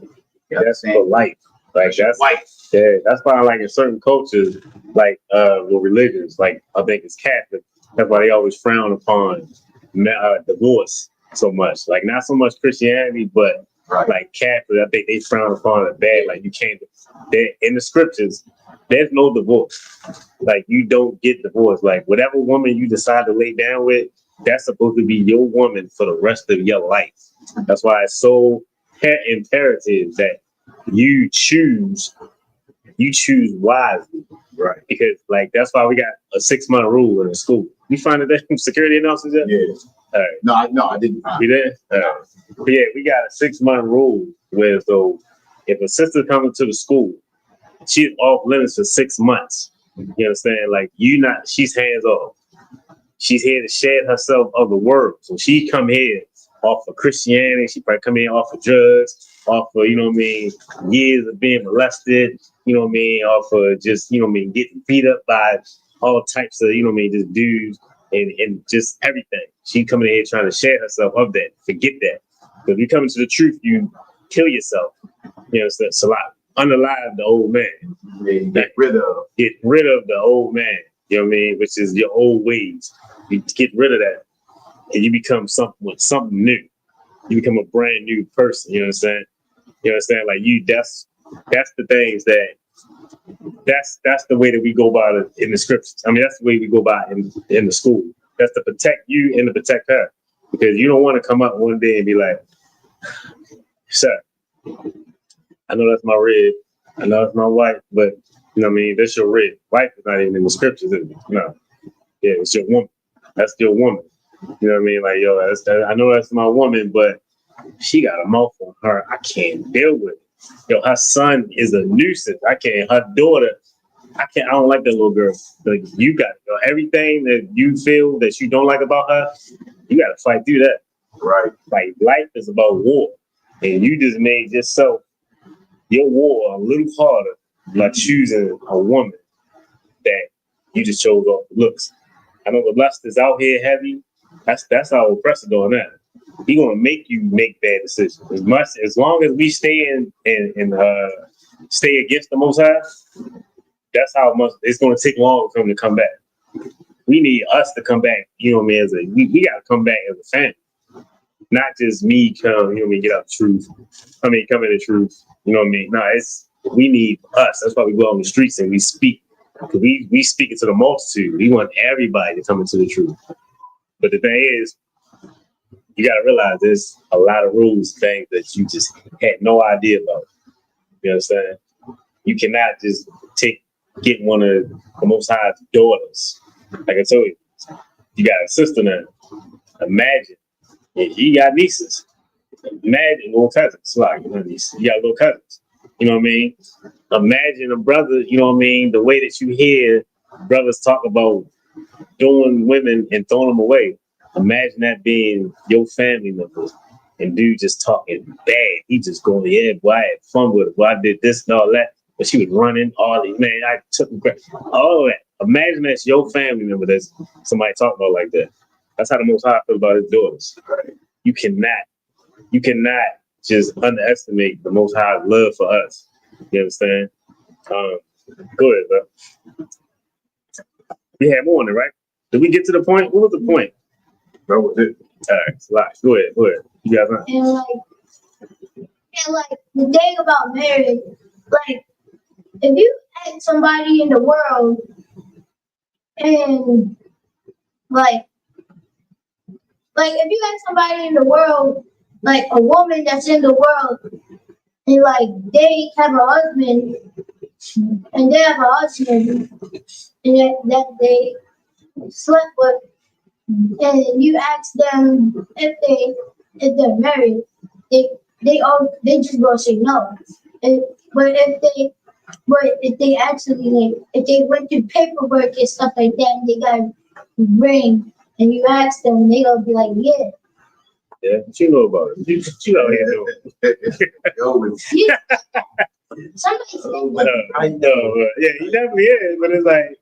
That's understand? for life. Like Your that's wife. yeah. That's why like in certain cultures, like with religions, like I think it's Catholic. That's why they always frown upon divorce so much. Like not so much Christianity, but Right. like Catholic, I think they frown upon it bad. Like you can't. In the scriptures, there's no divorce. Like you don't get divorced. Like whatever woman you decide to lay down with, that's supposed to be your woman for the rest of your life. That's why it's so imperative that you choose wisely. Right. Because like that's why we got a 6-month rule in the school. You find that from security announcers yet? Yeah. All right. No, I didn't. We did? But yeah, we got a 6-month rule where so if a sister comes to the school, she's off limits for 6 months. You understand? Like she's hands off. She's here to shed herself of the world. So she come here off of Christianity. She probably come here off of drugs, off of, you know what I mean, years of being molested, you know what I mean, off of just, you know what I mean, getting beat up by all types of, you know what I mean, just dudes and just everything. She coming in here trying to shed herself of that. Forget that. Because if you come into the truth, you kill yourself. You know, it's a lot. Unalive the old man. Get rid of. Get rid of the old man. You know what I mean? Which is your old ways. You get rid of that, and you become something new. You become a brand new person. You know what I'm saying? You understand? Like that's the things that's the way that we go about it in the scriptures. I mean, that's the way we go by in the school. That's to protect you and to protect her, because you don't want to come up one day and be like, "Sir, I know that's my red. I know that's my white, but you know what I mean, that's your red. White is not even in the scriptures, is it? No. Yeah, it's your woman. That's your woman. You know what I mean? Like, yo, I know that's my woman, but she got a mouth on her. I can't deal with it. Yo, her son is a nuisance. I can't. Her daughter, I don't like that little girl. Like, you got to go. Everything that you feel that you don't like about her, you got to fight through that. Right. Like, life is about war. And you just made yourself, your war a little harder by choosing a woman that you just chose off the looks. I know the lust is out here heavy. That's our oppressor doing that. He gonna make you make bad decisions. As long as we stay stay against the Most High, that's how much it's gonna take long for him to come back. We need us to come back. You know what I mean? We gotta come back as a family, not just me come. You know what I mean? Get out the truth. I mean, come in the truth. You know what I mean? No, we need us. That's why we go on the streets and we speak. Because we speak it to the multitude. We want everybody to come into the truth. But the thing is, you got to realize there's a lot of rules, things that you just had no idea about. You understand? You cannot just get one of the Most High's daughters. Like I told you, you got a sister now. Imagine if you got nieces. Imagine little cousins. Like, you got little cousins. You know what I mean? Imagine a brother, you know what I mean? The way that you hear brothers talk about doing women and throwing them away. Imagine that being your family member and dude just talking bad. He just going, yeah, boy, I had fun with it. Boy, I did this and all that. But she was running all these, man, I took all of that. Imagine that's your family member that's somebody talking about like that. That's how the Most High feel about his daughters. You cannot just underestimate the Most High's love for us. You understand? Go ahead, bro. We had more on it, right? Did we get to the point? What was the point? That was it. All right, go ahead. You guys know? And like the thing about marriage, like if you ask somebody in the world and like if you ask somebody in the world, like a woman that's in the world, and like they have a husband, and they have a husband, and that they slept with, and you ask them if they're married, they just gonna say no. And, but if they actually like if they went through paperwork and stuff like that, and they got a ring, and you ask them, they gonna be like, yeah. Yeah, what you know about it? You know how you You, somebody said that. I know, yeah, he definitely is, but it's like,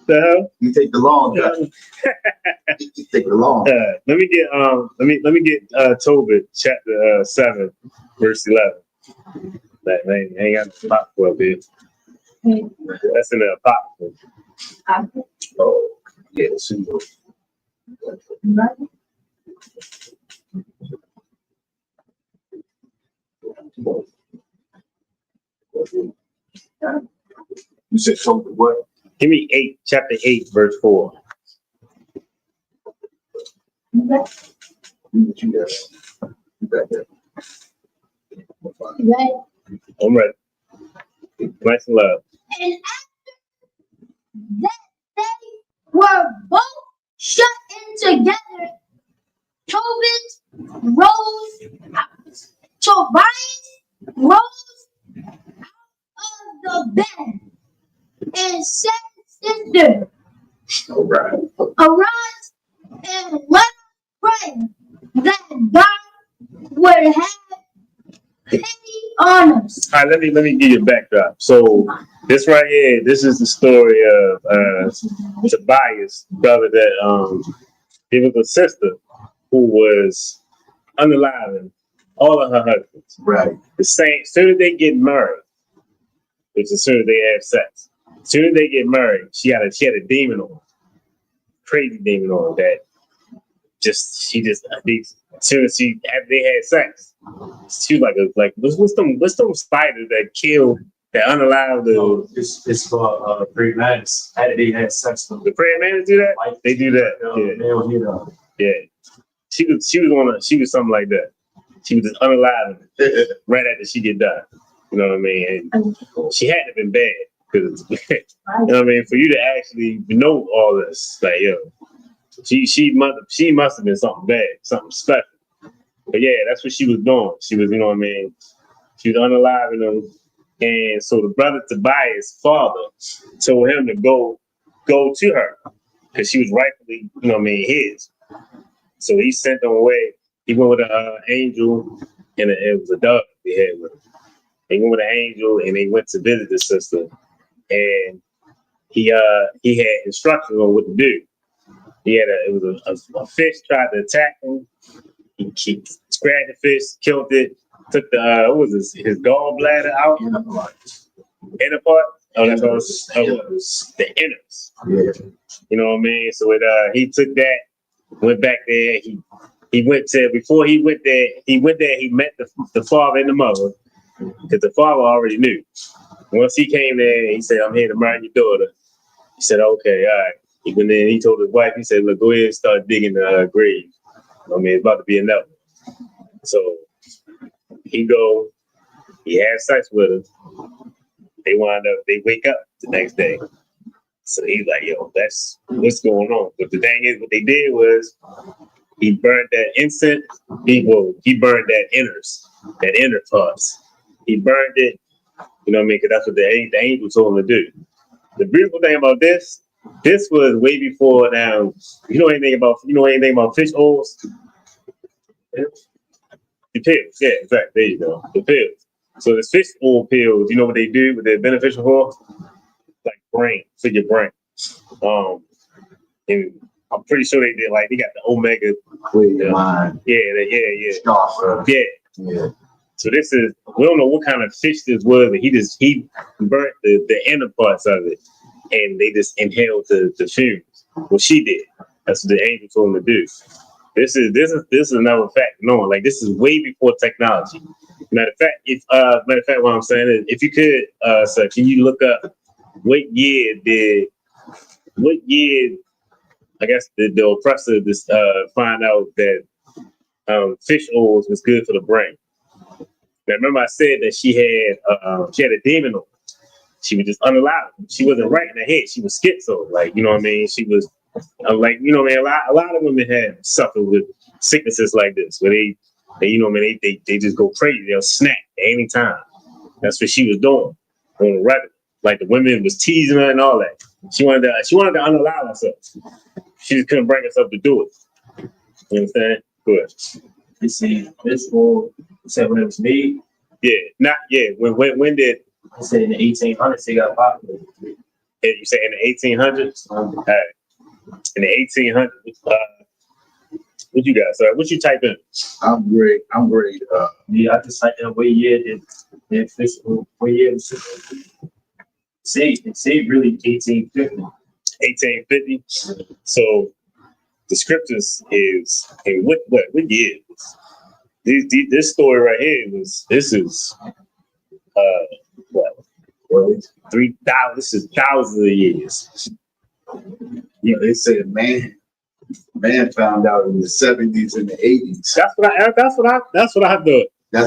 the hell? You take the long guy. You take the long. Let me get Tobit chapter 7, verse 11. That man ain't got the apocrypha up here. That's in the apocrypha. Oh, yeah, see. You said something what? Give me chapter 8, verse 4. You got that. Right? I'm ready. Nice and loud. And after that they were both shut in together, Tobit rose, Tobias rose of the bed and said, Sister, All right. arise and let us pray that God would have pity on us. All right, let me give you a backdrop. So this right here, this is the story of Tobias' brother that he was a sister who was unaliving all of her husbands. Right. The same, as soon as they get married, which as soon as they have sex, as soon as they get married, she had a demon on her, crazy demon on her that as soon as after they had sex, she was like what's them spiders that kill that unalive the It's for praying mantis. After they had sex with the praying mantis do that? Like, They do that. male hit her. Yeah. She was something like that. She was just unalive right after she get done. You know what I mean? And she had to have been bad because you know what I mean, for you to actually know all this, like she must have been something bad, something special. But yeah, that's what she was doing. She was, you know what I mean, she was unaliving them. And so the brother Tobias' father told him to go to her because she was rightfully, you know what I mean, his. So he sent them away. He went with an angel, and it was a dove they had with him. They went with an angel, and they went to visit the sister. And he had instructions on what to do. It was a fish tried to attack him. He grabbed the fish, killed it, took the what was this, his gallbladder out. Inner part. Oh, that's all. The innards. Yeah. You know what I mean? So he took that, went back there. He went to before he went there. He met the father and the mother because the father already knew. Once he came there, he said, "I'm here to marry your daughter." He said, "Okay, all right." He went in. He told his wife. He said, "Look, go ahead and start digging the grave. I mean, it's about to be enough." So he had sex with her. They wake up the next day. So he's like, yo, that's what's going on. But the thing is, what they did was he burned that incense. He burned that inner parts. He burned it, you know what I mean? Because that's what the angel told him to do. The beautiful thing about this was way before now. You know anything about fish oils? The pills, yeah, exactly. There you go. The pills. So the fish oil pills, you know what they do? What they're beneficial for? Like brain, for your brain. And I'm pretty sure they did. Like they got the omega. Mind. Yeah. Sharp, Yeah. So this is, we don't know what kind of fish this was, but he burnt the inner parts of it, and they just inhaled the fumes. Well, she did. That's what the angel told him to do. This is another fact. No, like this is way before technology. Matter of fact, what I'm saying is, if you could, sir, can you look up what year, I guess, the oppressor just find out that fish oils was good for the brain? Now, remember I said that she had a demon on her. She was just unalive. She wasn't right in her head. She was schizo, like, you know what I mean? She was like, you know what I mean? A lot of women have suffered with sicknesses like this, where they you know what I mean? They just go crazy. They'll snap at any time. That's what she was doing on the record. Like, the women was teasing her and all that. She wanted to unalive herself. She just couldn't bring herself to do it. You understand? Good. You see, this oil, said when it was made, When did I said in the 1800s, they got popular. you say in the 1800s? In the 1800s. What you got, sir? What you type in? I'm great. Yeah, I just typed in what year the official, what year was it say really 1850. 1850. So the scriptures is in what year? This story right here this is what 3,000. This is thousands of years. You know, they say man found out in the 70s and the 80s. That's what I thought. That's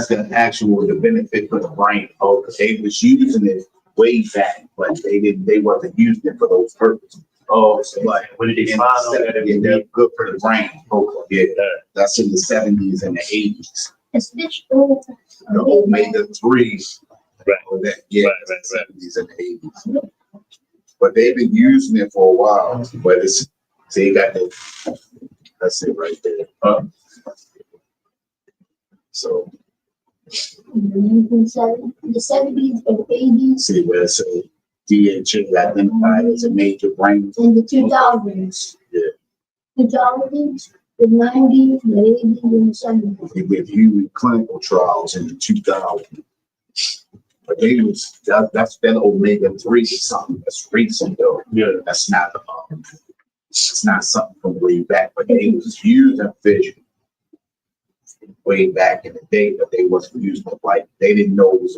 the benefit for the brain. Oh, they was using it way back, but they wasn't using it for those purposes. Oh, so like, when did they find out that it would they're be good for the brain? Oh, yeah, that's in the 70s and the 80s. It's fish oil. The omega-3s. Right. Right. Right. 70s and the 80s. But they've been using it for a while. But you got that's it right there. So The 70s and 80s see where it says DHA identified as a major brain. and the 2000s. Yeah. The 2000s, the 90s, the 80s, and the 70s. They did human clinical trials in the 2000s. But that's that omega-3 is something that's recent though. Yeah. That's not it's not something from way back, but they was using fish way back in the day, but they wasn't using it like they didn't know it was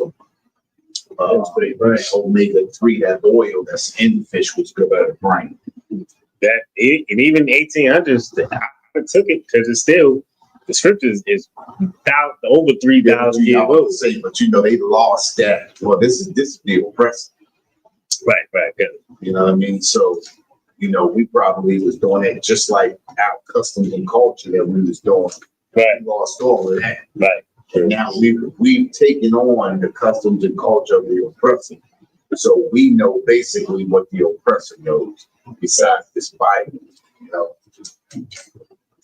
omega-3, that oil that's in fish was good for the brain. And even 1800s, I took it because it's still the scriptures is over 3,000 years old. But you know they lost that. Well, this is the oppressor. Right. Yeah. You know what I mean? So, you know, we probably was doing it just like our customs and culture that we was doing. Right. We lost all of that. Right. And now we've taken on the customs and culture of the oppressor. So we know basically what the oppressor knows, besides this Bible, you know.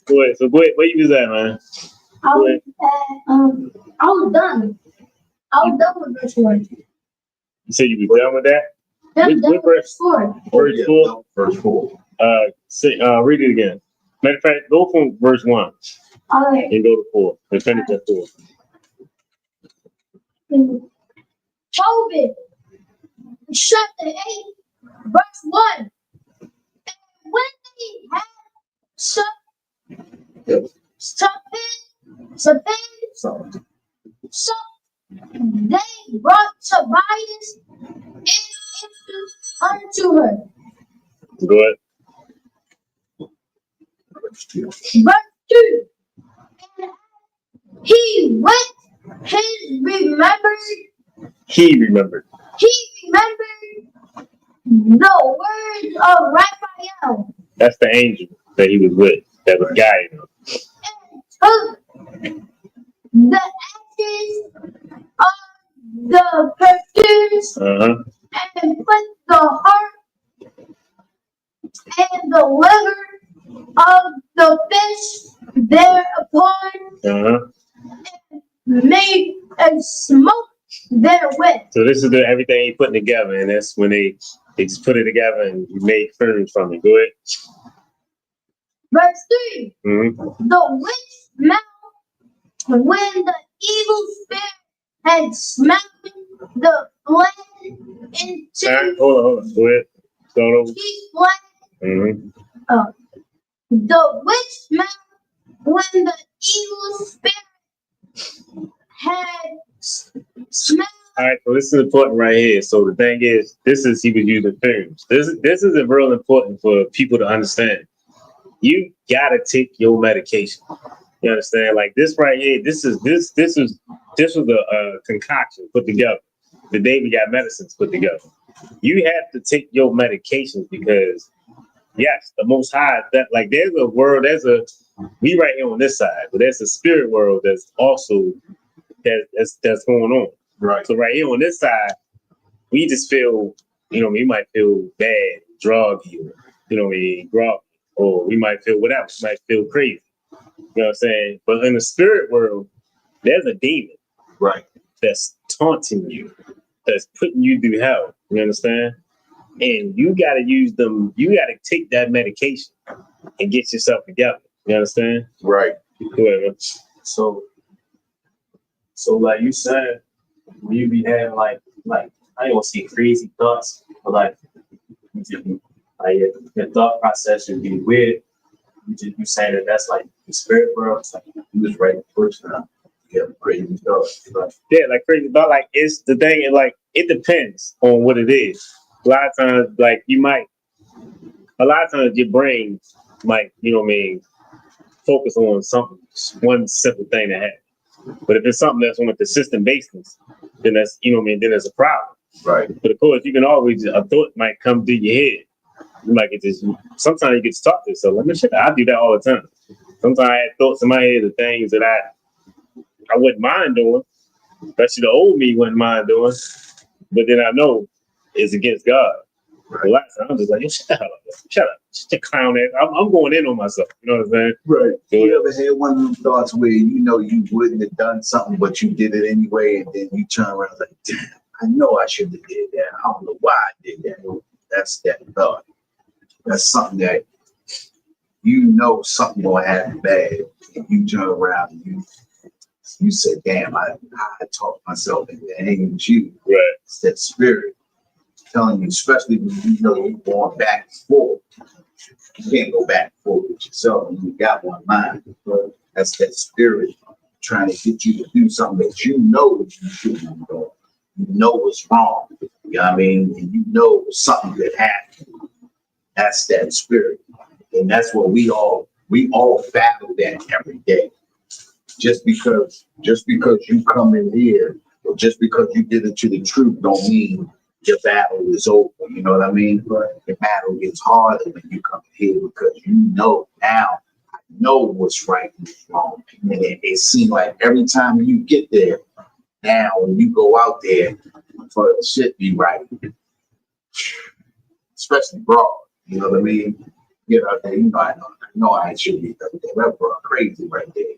Go ahead. So go ahead. Where you was at, man? I was done. I was done with verse 1. You said you was done with that? Done What with verse? verse 4. Verse 4? Verse 4. Read it again. Matter of fact, go from verse 1 All right. and go to 4 and finish at 4. Tobit, chapter 8, verse 1. And when they had so they brought Tobias unto her. Go ahead. Verse 2. Verse 2. And he went, He remembered. the words of Raphael That's the angel that he was with, that was guiding him. and took the ashes of the perfumes and put the heart and the liver of the fish thereupon and made a smoke therewith. So this is everything he put together, and that's when they just put it together and made furniture from it. Go ahead. Verse 3. Mm-hmm. The witch mouth, when the evil spirit had smacked the flame into All right, hold on. Go ahead. Start over. each flame. Mm-hmm. The witch mouth, when the evil spirit had smell. All right, so this is important right here. So the thing is, he was using fumes. This is real important for people to understand. You gotta take your medication. You understand? Like this right here, this was a concoction put together. The day we got medicines put together. You have to take your medications because yes, the Most High. That like there's a world. We right here on this side, but there's a spirit world that's also that's going on. Right. So right here on this side, we just feel, we might feel bad, druggy, groggy, or we might feel whatever. We might feel crazy. You know what I'm saying? But in the spirit world, there's a demon, right, that's taunting you, that's putting you through hell. You understand? And you got to use them. You got to take that medication and get yourself together. You understand? Right. Whoever. So like you said, when you be having like I don't want to say crazy thoughts, but like your thought process should be weird. You saying that's like the spirit world. It's like You was right the first time. Yeah, crazy thoughts. Yeah, like crazy thought. Like it's the thing. It depends on what it is. A lot of times, your brain might, focus on one simple thing to happen. But if it's something that's on a consistent basis, then then there's a problem. Right. But of course, you can always, a thought might come through your head. You might get this, sometimes you get to talk to yourself. Like, shit, I do that all the time. Sometimes I have thoughts in my head of things that I wouldn't mind doing. Especially the old me wouldn't mind doing. But then I know it's against God. Right. A lot of times I'm just like, shut up, just a clown ass. I'm going in on myself. You know what I'm saying? Right. So, you ever had one of them thoughts where you wouldn't have done something, but you did it anyway, and then you turn around like, damn, I know I shouldn't have did that. I don't know why I did that. That's that thought. That's something that something gonna happen bad, and you turn around and you said, damn, I talked myself into that. Ain't you? Right. It's that spirit telling you, especially when you're going back and forth. You can't go back and forth with yourself when you got one mind. But that's that spirit trying to get you to do something that you shouldn't be doing. You know it's wrong. You know what I mean? And you know something could happen. That's that spirit. And that's what we all battle that every day. Just because you come in here, or just because you get into the truth, don't mean your battle is over. You know what I mean? But the battle gets harder when you come here because now I know what's right and what's wrong. And it seems like every time you get there, now when you go out there, for the shit be right. Especially broad. You know what I mean? Get out there, I know I should be up there. That bro crazy right there.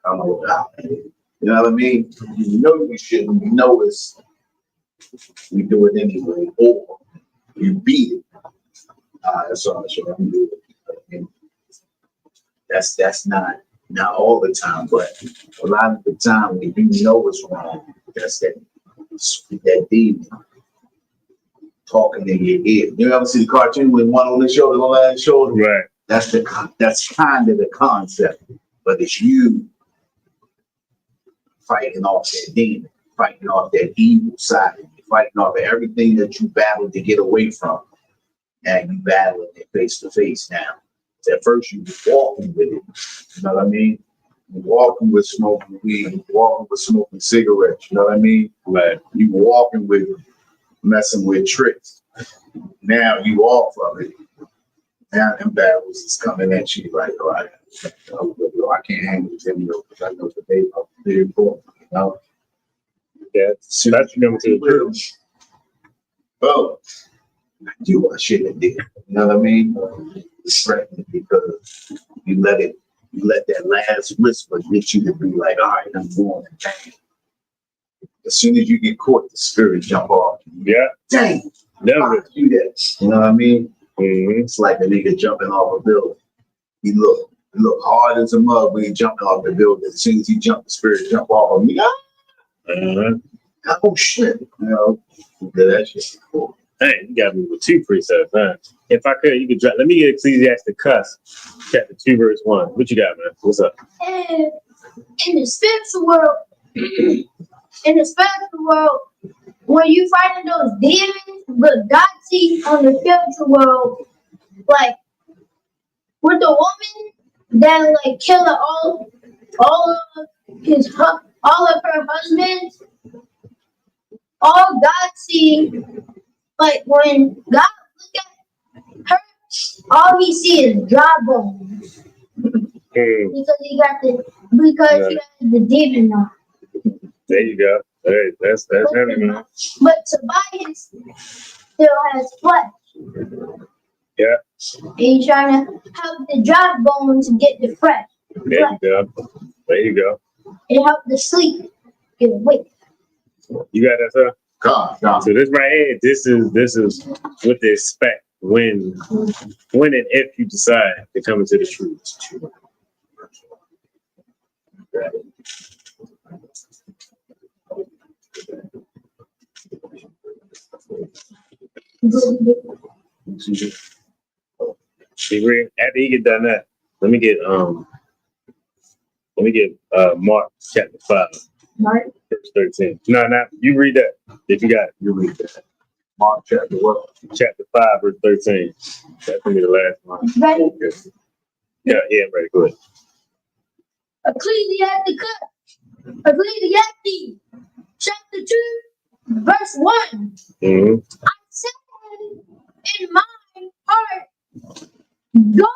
I don't know how. You know what I mean? You know you shouldn't. You know you do it anyway, or you beat it. That's all I'm sure I'm doing. And that's not all the time, but a lot of the time when you know it's wrong, that's that demon talking in your ear. You ever see the cartoon with one on the shoulder, one on the shoulder? Right. That's kind of the concept, but it's you fighting off that demon, fighting off that evil side, fighting off everything that you battled to get away from. And you battling it face to face now. At first you were walking with it. You know what I mean? You're walking with smoking weed, you're walking with smoking cigarettes, you know what I mean? Right. You were walking with messing with tricks. Now you off of it. Now them battles is coming at you like, all right, I can't hang with them because I know that they're important, you know? Yeah, so that's coming to the truth. Oh, I do what I shouldn't have did. You know what I mean? It's threatening because you let that last whisper get you to be like, all right, I'm going and bang. As soon as you get caught, the spirit jump off. Yeah. Dang. Never do that. You know what I mean? Mm-hmm. It's like a nigga jumping off a building. He look hard as a mug when he jumping off the building. As soon as he jump, the spirit jump off of me. Oh shit. You know, that shit cool. Hey, you got me with 2 precepts, huh? If I could, you could drop. Let me get Ecclesiastes cuss, chapter 2, verse 1. What you got, man? What's up? And in the spiritual world, in the spiritual world, when you fighting those demons, but God sees on the spiritual world, like with the woman that like killed all all of her husbands, all God sees, like when God look at her, all he sees is dry bones. Because he got he has the demon on. There you go. Hey, that's heavy, man. But Tobias still has flesh. Yeah. And he's trying to help the dry bones get the fresh. There you go. There you go. It helped the sleep get awake. You got that, sir? God. So this right here, this is what to expect when and if you decide to come into the truth. After you get done that, let me get Mark chapter 5, Mark. verse 13. No, you read that. If you got it, you read that. Mark chapter what? Chapter 5, verse 13. That's gonna be the last one. Ready? Okay. Yeah, I'm ready. Go ahead. Ecclesiastes chapter 2, verse 1. Mm-hmm. I said in my heart, go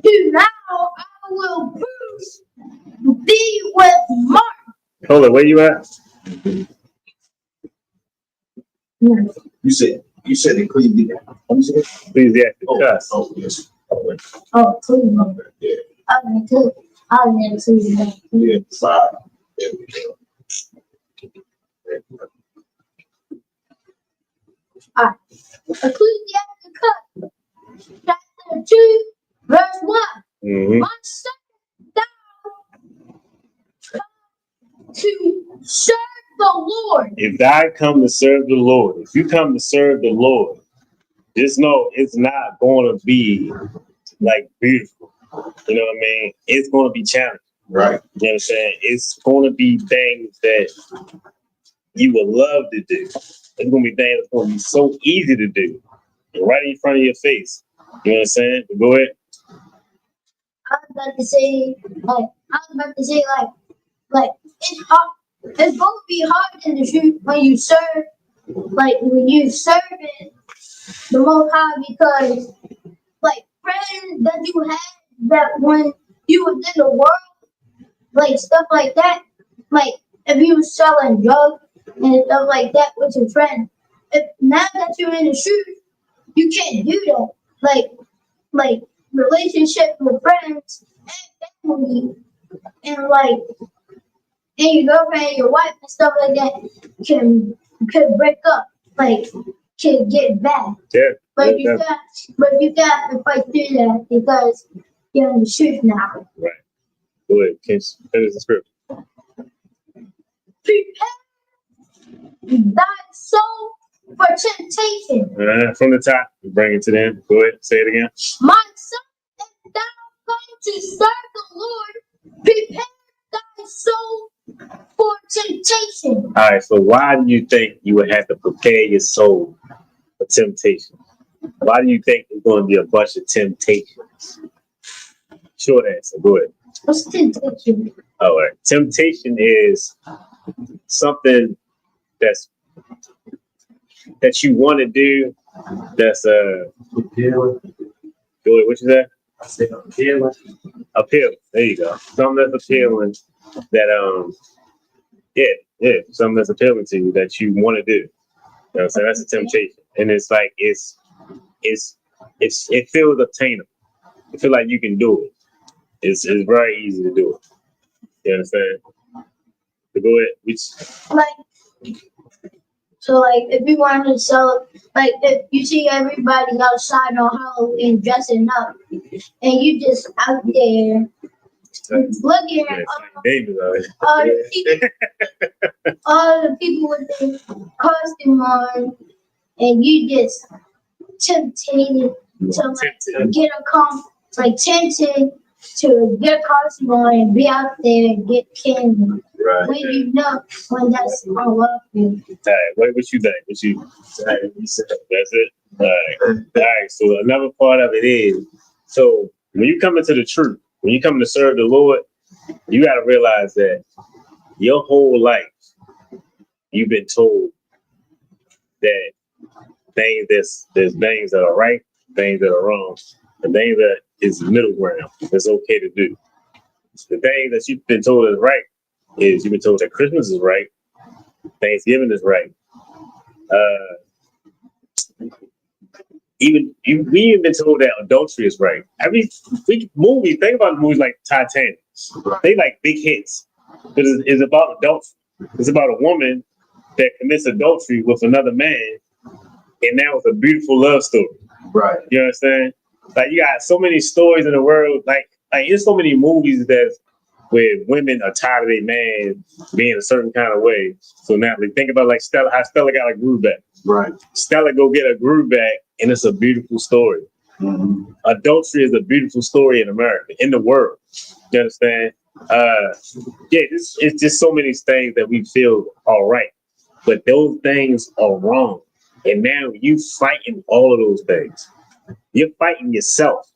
to now, I will prove thee with Mark. Hold on, where you at? You said Ecclesiastes. Ecclesiastes. Oh, yes. Oh, please. Yeah. I'll never see that. Yeah. 5. There we go. Ecclesiastes chapter 2, verse 1. Mm-hmm. My son, thou come to serve the Lord. If I come to serve the Lord, if you come to serve the Lord, just know it's not going to be like beautiful. You know what I mean? It's going to be challenging. Right. You know what I'm saying? It's going to be things that you would love to do. It's going to be things that's going to be so easy to do, right in front of your face. You know what I'm saying? Go ahead. I was about to say, like it's hard. It's gonna be hard in the truth when you serve, when you serving the Most High, because like friends that you had that when you was in the world, like stuff like that, like if you was selling drugs and stuff like that with your friends, if now that you're in the truth, you can't do that. Like relationship with friends and family and and your girlfriend, your wife and stuff like that can break up, can get bad. Yeah. But you got to fight through that because you're in the truth now. Right. Go ahead. Can you finish the script? Prepare thy soul for temptation. From the top, bring it to them. Go ahead. Say it again. My son, if thou come to serve the Lord, prepare thy soul for temptation. All right. So why do you think you would have to prepare your soul for temptation? Why do you think there's going to be a bunch of temptations? Short answer. Go ahead. What's temptation? All right. Temptation is something that you want to do. That's Appealing. go ahead. What you said? I said appealing. Appealing. There you go. Something that's appealing. That something that's appealing to you that you want to do. You know what I'm saying? That's a temptation, and it's like it feels obtainable. You feel like you can do it. It's very easy to do it. You understand? So go ahead. If you want to sell, if you see everybody outside on Halloween dressing up, and you just out there looking at all the people with their costume on, and you just tempted to get tempted to get costume on and be out there and get candy. Right. When you know when that's unlawful. All right, what you think? You said That's it. All right. So another part of it is, so when you come into the truth, when you come to serve the Lord, you got to realize that your whole life you've been told that there's things that are right, things that are wrong, and things that is middle ground. That's okay to do. The thing that you've been told is right is you've been told that Christmas is right, Thanksgiving is right. We even been told that adultery is right. I mean, movies. Think about movies like Titanic. They like big hits, but it's about adultery. It's about a woman that commits adultery with another man, and now it's a beautiful love story. Right. You understand? Like you got so many stories in the world. Like there's so many movies that where women are tired of their man being a certain kind of way. So now they think about like Stella, how Stella got a groove back. Right. Stella go get a groove back, and it's a beautiful story. Mm-hmm. Adultery is a beautiful story in America, in the world. You understand? It's just so many things that we feel are right, but those things are wrong. And now you fighting all of those things. You're fighting yourself.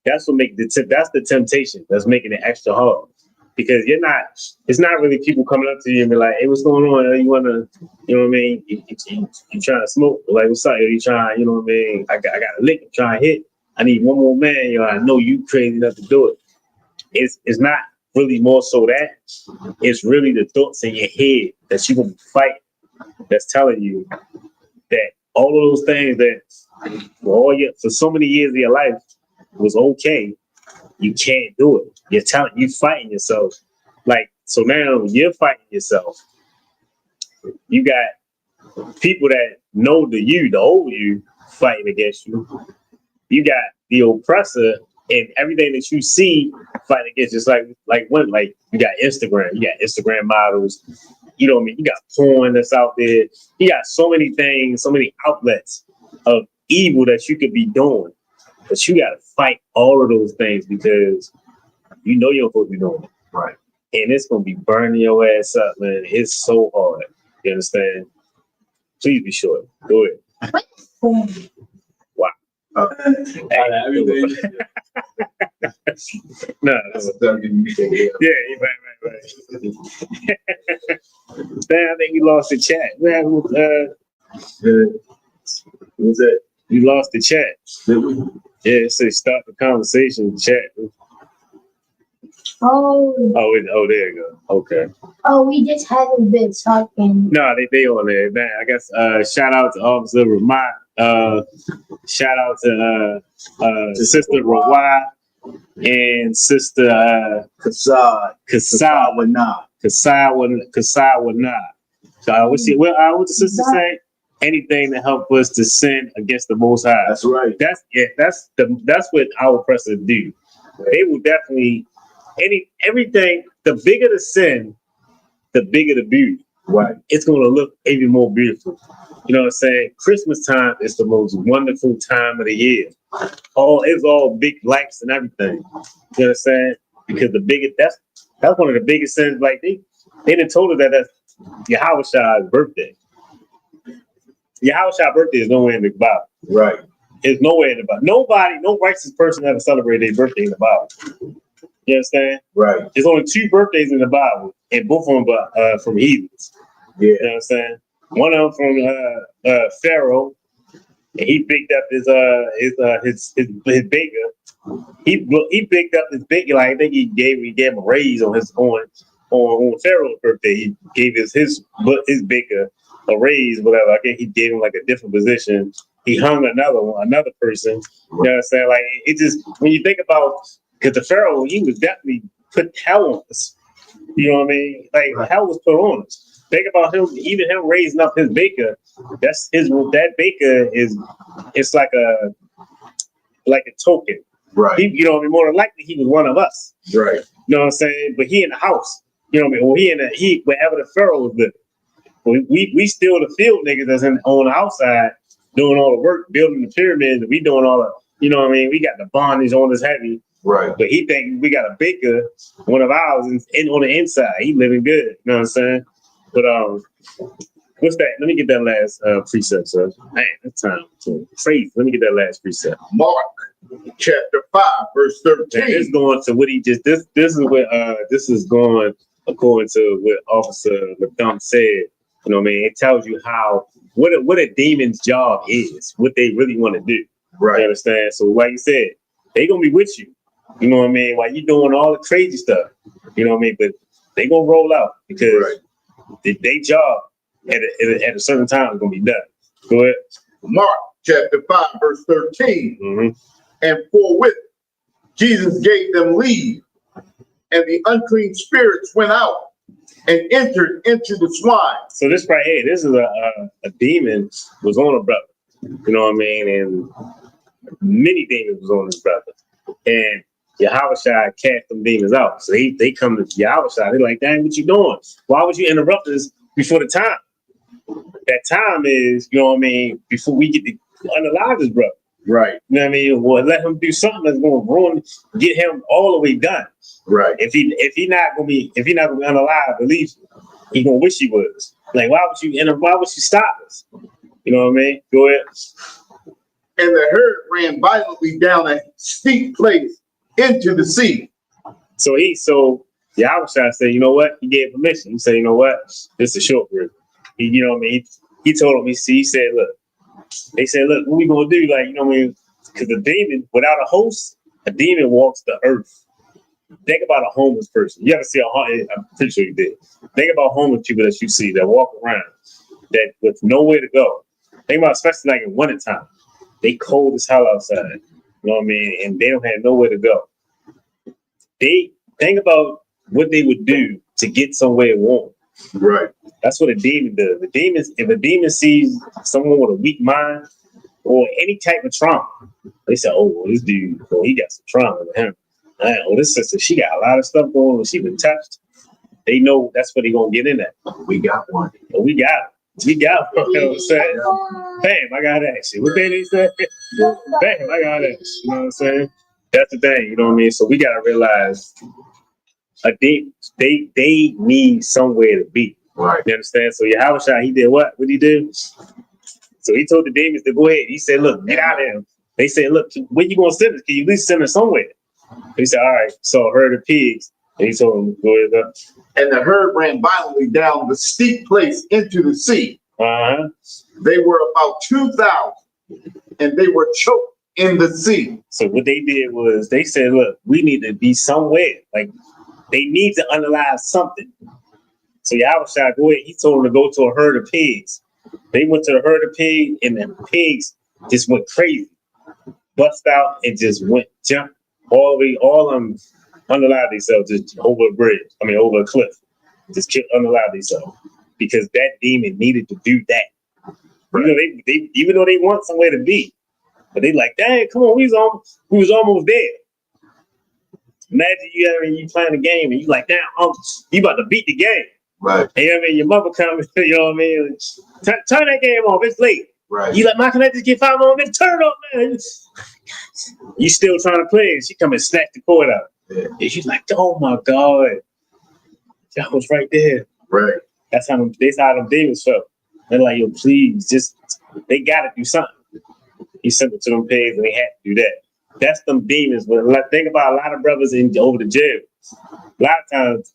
That's what that's the temptation that's making it extra hard. Because it's not really people coming up to you and be like, hey, what's going on? You wanna, you know what I mean? You trying to smoke? Like, what's up? You trying, you know what I mean? I got a lick, I'm trying to hit. I need one more man, I know you crazy enough to do it. It's not really more so that. It's really the thoughts in your head that you're gonna fight that's telling you that all of those things that for so many years of your life was okay, you can't do it. You fighting yourself. Like, so now you're fighting yourself. You got people that know the old you fighting against you. You got the oppressor and everything that you see fighting against, just like you got Instagram models. You know what I mean? You got porn that's out there. You got so many things, so many outlets of evil that you could be doing. But you got to fight all of those things because you know you're supposed to be doing it. Right. And it's going to be burning your ass up, man. It's so hard. You understand? Please be sure. Do it. Wow. everything. No. Yeah. Yeah, right. Damn, I think we lost the chat. What's that? We lost the chat. Did we? Yeah, it says start the conversation chat. Oh, There you go. Okay. we just haven't been talking. No, they on there. Man, I guess shout out to Officer Ramat. Shout out to Sister Rawai and Sister Kasad. Kasawana. What's the sister say? Anything to help us to sin against the Most High. That's right. That's what our oppressors do. They will definitely everything. The bigger the sin, the bigger the beauty. Right. It's going to look even more beautiful. You know what I'm saying? Christmas time is the most wonderful time of the year. It's all big lights and everything. You know what I'm saying? Because that's one of the biggest sins. Like they done told us that that's Yahweh's birthday. Yahweh's birthday is nowhere in the Bible. Right. It's nowhere in the Bible. No righteous person ever celebrated their birthday in the Bible. You understand? Right. There's only 2 birthdays in the Bible, and both of them are from heathens. Yeah. You know what I'm saying? One of them from Pharaoh, and he picked up his baker. He picked up his baker. Like I think he gave him a raise on Pharaoh's birthday. He gave his baker a raise, whatever. I think he gave him like a different position. He hung another person. You know what I'm saying? Like it just when you think about, because the Pharaoh, he was definitely put hell on us. You know what I mean? Like hell was put on us. Think about him, even him raising up his baker. That baker it's like a token. Right. You know what I mean? More than likely he was one of us. Right. You know what I'm saying? But he in the house. You know what I mean? Or he wherever the Pharaoh was living. We still the field niggas that's on the outside doing all the work, building the pyramids, and we doing all the, you know what I mean? We got the bondage on us heavy. Right. But he think we got a baker, one of ours, on the inside. He living good. You know what I'm saying? But what's that? Let me get that last precept, sir. Man, that's time crazy. Let me get that last precept. Mark chapter 5, verse 13. Man, it's going to what he just this is what this is going according to what Officer McDump said. You know what I mean? It tells you how what a demon's job is, what they really want to do. Right. You understand? So like you said, they gonna be with you. You know what I mean? While you doing all the crazy stuff. You know what I mean? But they gonna roll out because they job at a certain time is gonna be done. Go ahead. Mark chapter 5, verse 13. Mm-hmm. And forthwith Jesus gave them leave, and the unclean spirits went out and entered into the swine. So this right here, this is a demon was on a brother. You know what I mean? And many demons was on this brother. And Yahushua cast them demons out. So they come to Yahushua. They're like, dang, what you doing? Why would you interrupt us before the time? That time is, you know what I mean, before we get to unalive this brother. Right. You know what I mean? Well, let him do something that's gonna ruin, get him all the way done. Right. If he not gonna be unalive, at least he gonna wish he was. Like, why would you stop us? You know what I mean? Go ahead. And the herd ran violently down a steep place into the sea. So the Yahushua said, you know what? He gave permission. He said, you know what? This is a short group. You know what I mean? He told him, he said, look, they said, look, what we gonna do? Like, you know what I mean? Because the demon, without a host, a demon walks the earth. Think about a homeless person. You ever see I'm pretty sure you did. Think about homeless people that you see that walk around that with nowhere to go. Think about especially like in wintertime. They cold as hell outside. You know what I mean? And they don't have nowhere to go. They think about what they would do to get somewhere warm. Right. That's what a demon does. If a demon sees someone with a weak mind or any type of trauma, they say, oh, well, this dude, well, he got some trauma to him. Oh, this sister, she got a lot of stuff going on. She been touched. They know that's what they gonna get in at. We got one. But we got it. We got it. You know what I'm saying? Bam, I got that shit. What they say? Bam, I got that. You know what I'm saying? That's the thing. You know what I mean? So we gotta realize they need somewhere to be. Right. You understand? So Yahushua, he did what? What did he do? So he told the demons to go ahead. He said, look, get out of here. They said, look, where you gonna send us? Can you at least send us somewhere? He said, all right. So a herd of pigs. And he told him, go ahead. And the herd ran violently down the steep place into the sea. Uh-huh. They were about 2,000, and they were choked in the sea. So what they did was they said, look, we need to be somewhere. Like, they need to analyze something. So Yahushua, go ahead. He told them to go to a herd of pigs. They went to the herd of pigs, and the pigs just went crazy. Bust out and just jumped all the way, all of them unalive themselves just over a bridge. Over a cliff. Just unalive themselves. Because that demon needed to do that. Right. You know, they even though they want somewhere to be, but they like, dang, come on, we was almost there. Imagine you playing a game and you like, damn, you about to beat the game. Right. And you know what I mean? Your mother comes, you know what I mean? Turn that game off. It's late. Right. You like, man, can I just get 5 more minutes? Turn it off, man. You still trying to play, and she come and snatch the cord out. Yeah. And she's like, oh my God. Y'all was right there. Right. That's how them demons felt. They're like, yo, please, they gotta do something. He sent it to them pigs and they had to do that. That's them demons. But think about a lot of brothers over the jail. A lot of times,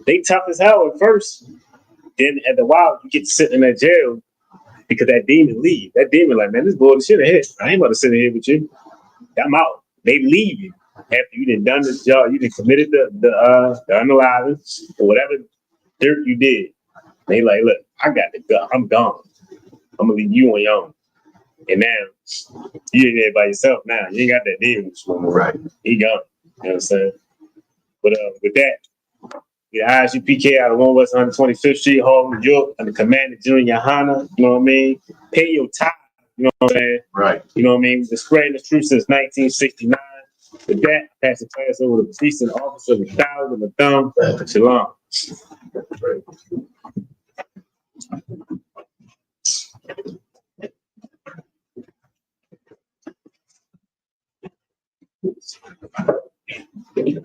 they tough as hell at first. Then at the while, you get to sit in that jail because that demon leave. That demon like, man, this boy shit ahead. I ain't about to sit in here with you. I'm out. They leave you after you done this job. You done committed the unaliving or whatever dirt you did. They like, look, I got to go. I'm gone. I'm gonna leave you on your own. And now you in there by yourself. Now you ain't got that demon. Right. He gone. You know what I'm saying? But with that, the ISUPK out of 1 West 125th Street, Harlem, New York, under Commander General Yohana, you know what I mean? Pay your tithe, you know what I'm saying? Right. You know what I mean? We've been spreading the truth since 1969. With that, I pass the class over to priest and officer with thousands of thumb. Shalom. Right. Yeah.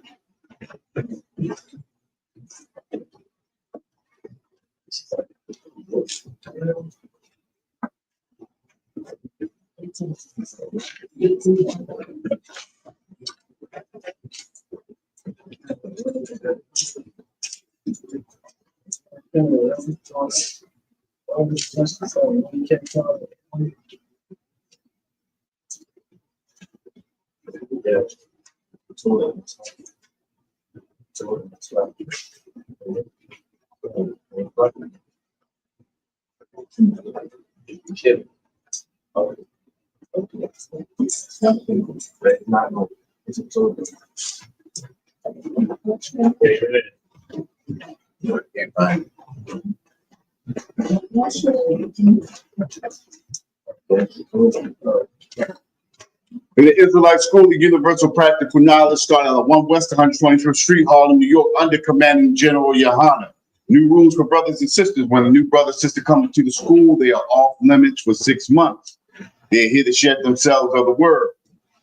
In the Israelite School of Universal Practical Knowledge, starting on 1 West 125th Street, Harlem, New York, under Commanding General Yohana. New rules for brothers and sisters. When a new brother or sister comes to the school, they are off limits for 6 months. They're here to shed themselves of the word.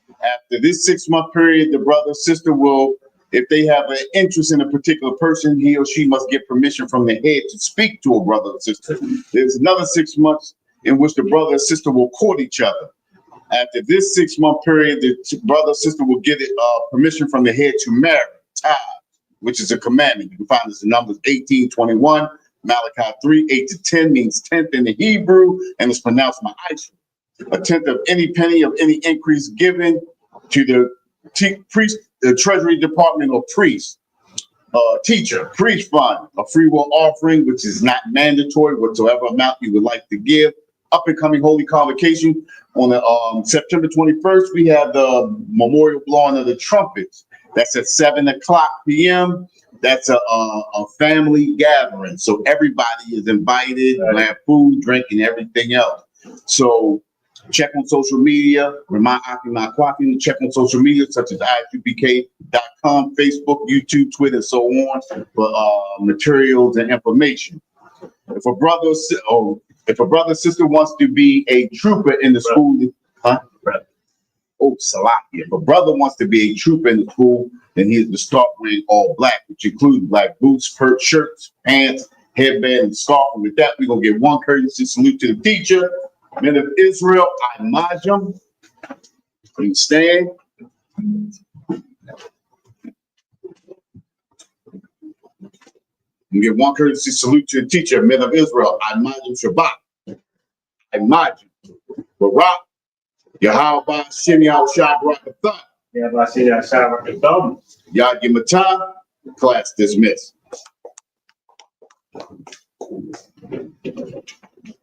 After this 6-month period, the brother or sister will, if they have an interest in a particular person, he or she must get permission from the head to speak to a brother or sister. There's another 6 months in which the brother and sister will court each other. After this 6-month period, the brother or sister will get permission from the head to marry, tithe, which is a commandment. You can find this in Numbers 18:21, Malachi 3:8-10 means 10th in the Hebrew, and it's pronounced ma'ash. A tenth of any penny of any increase given to the priest, the treasury department or priest, teacher, priest fund, a free will offering, which is not mandatory, whatsoever amount you would like to give. Up and coming holy convocation on the, September 21st, we have the memorial blowing of the trumpets. That's at 7 o'clock p.m. That's a family gathering. So everybody is invited. We'll have food, drink, and everything else. So check on social media. Remind Aki Makwakin to check on social media such as ISUBK.com, Facebook, YouTube, Twitter, and so on for materials and information. If a brother or sister wants to be a trooper in the school, Salaki. If a brother wants to be a trooper in the school, then he is to start wearing all black, which includes black boots, shirts, pants, headband, and scarf. And with that, we're gonna give one courtesy salute to the teacher. Men of Israel, I Majum. Please stand. We give one courtesy salute to the teacher, men of Israel, I Majum Shabbat. I Majum. Barak, Yahweh, Shimei, Shadrach, Athon. Yad Yimatan, class dismissed.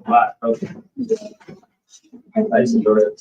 I used to go there.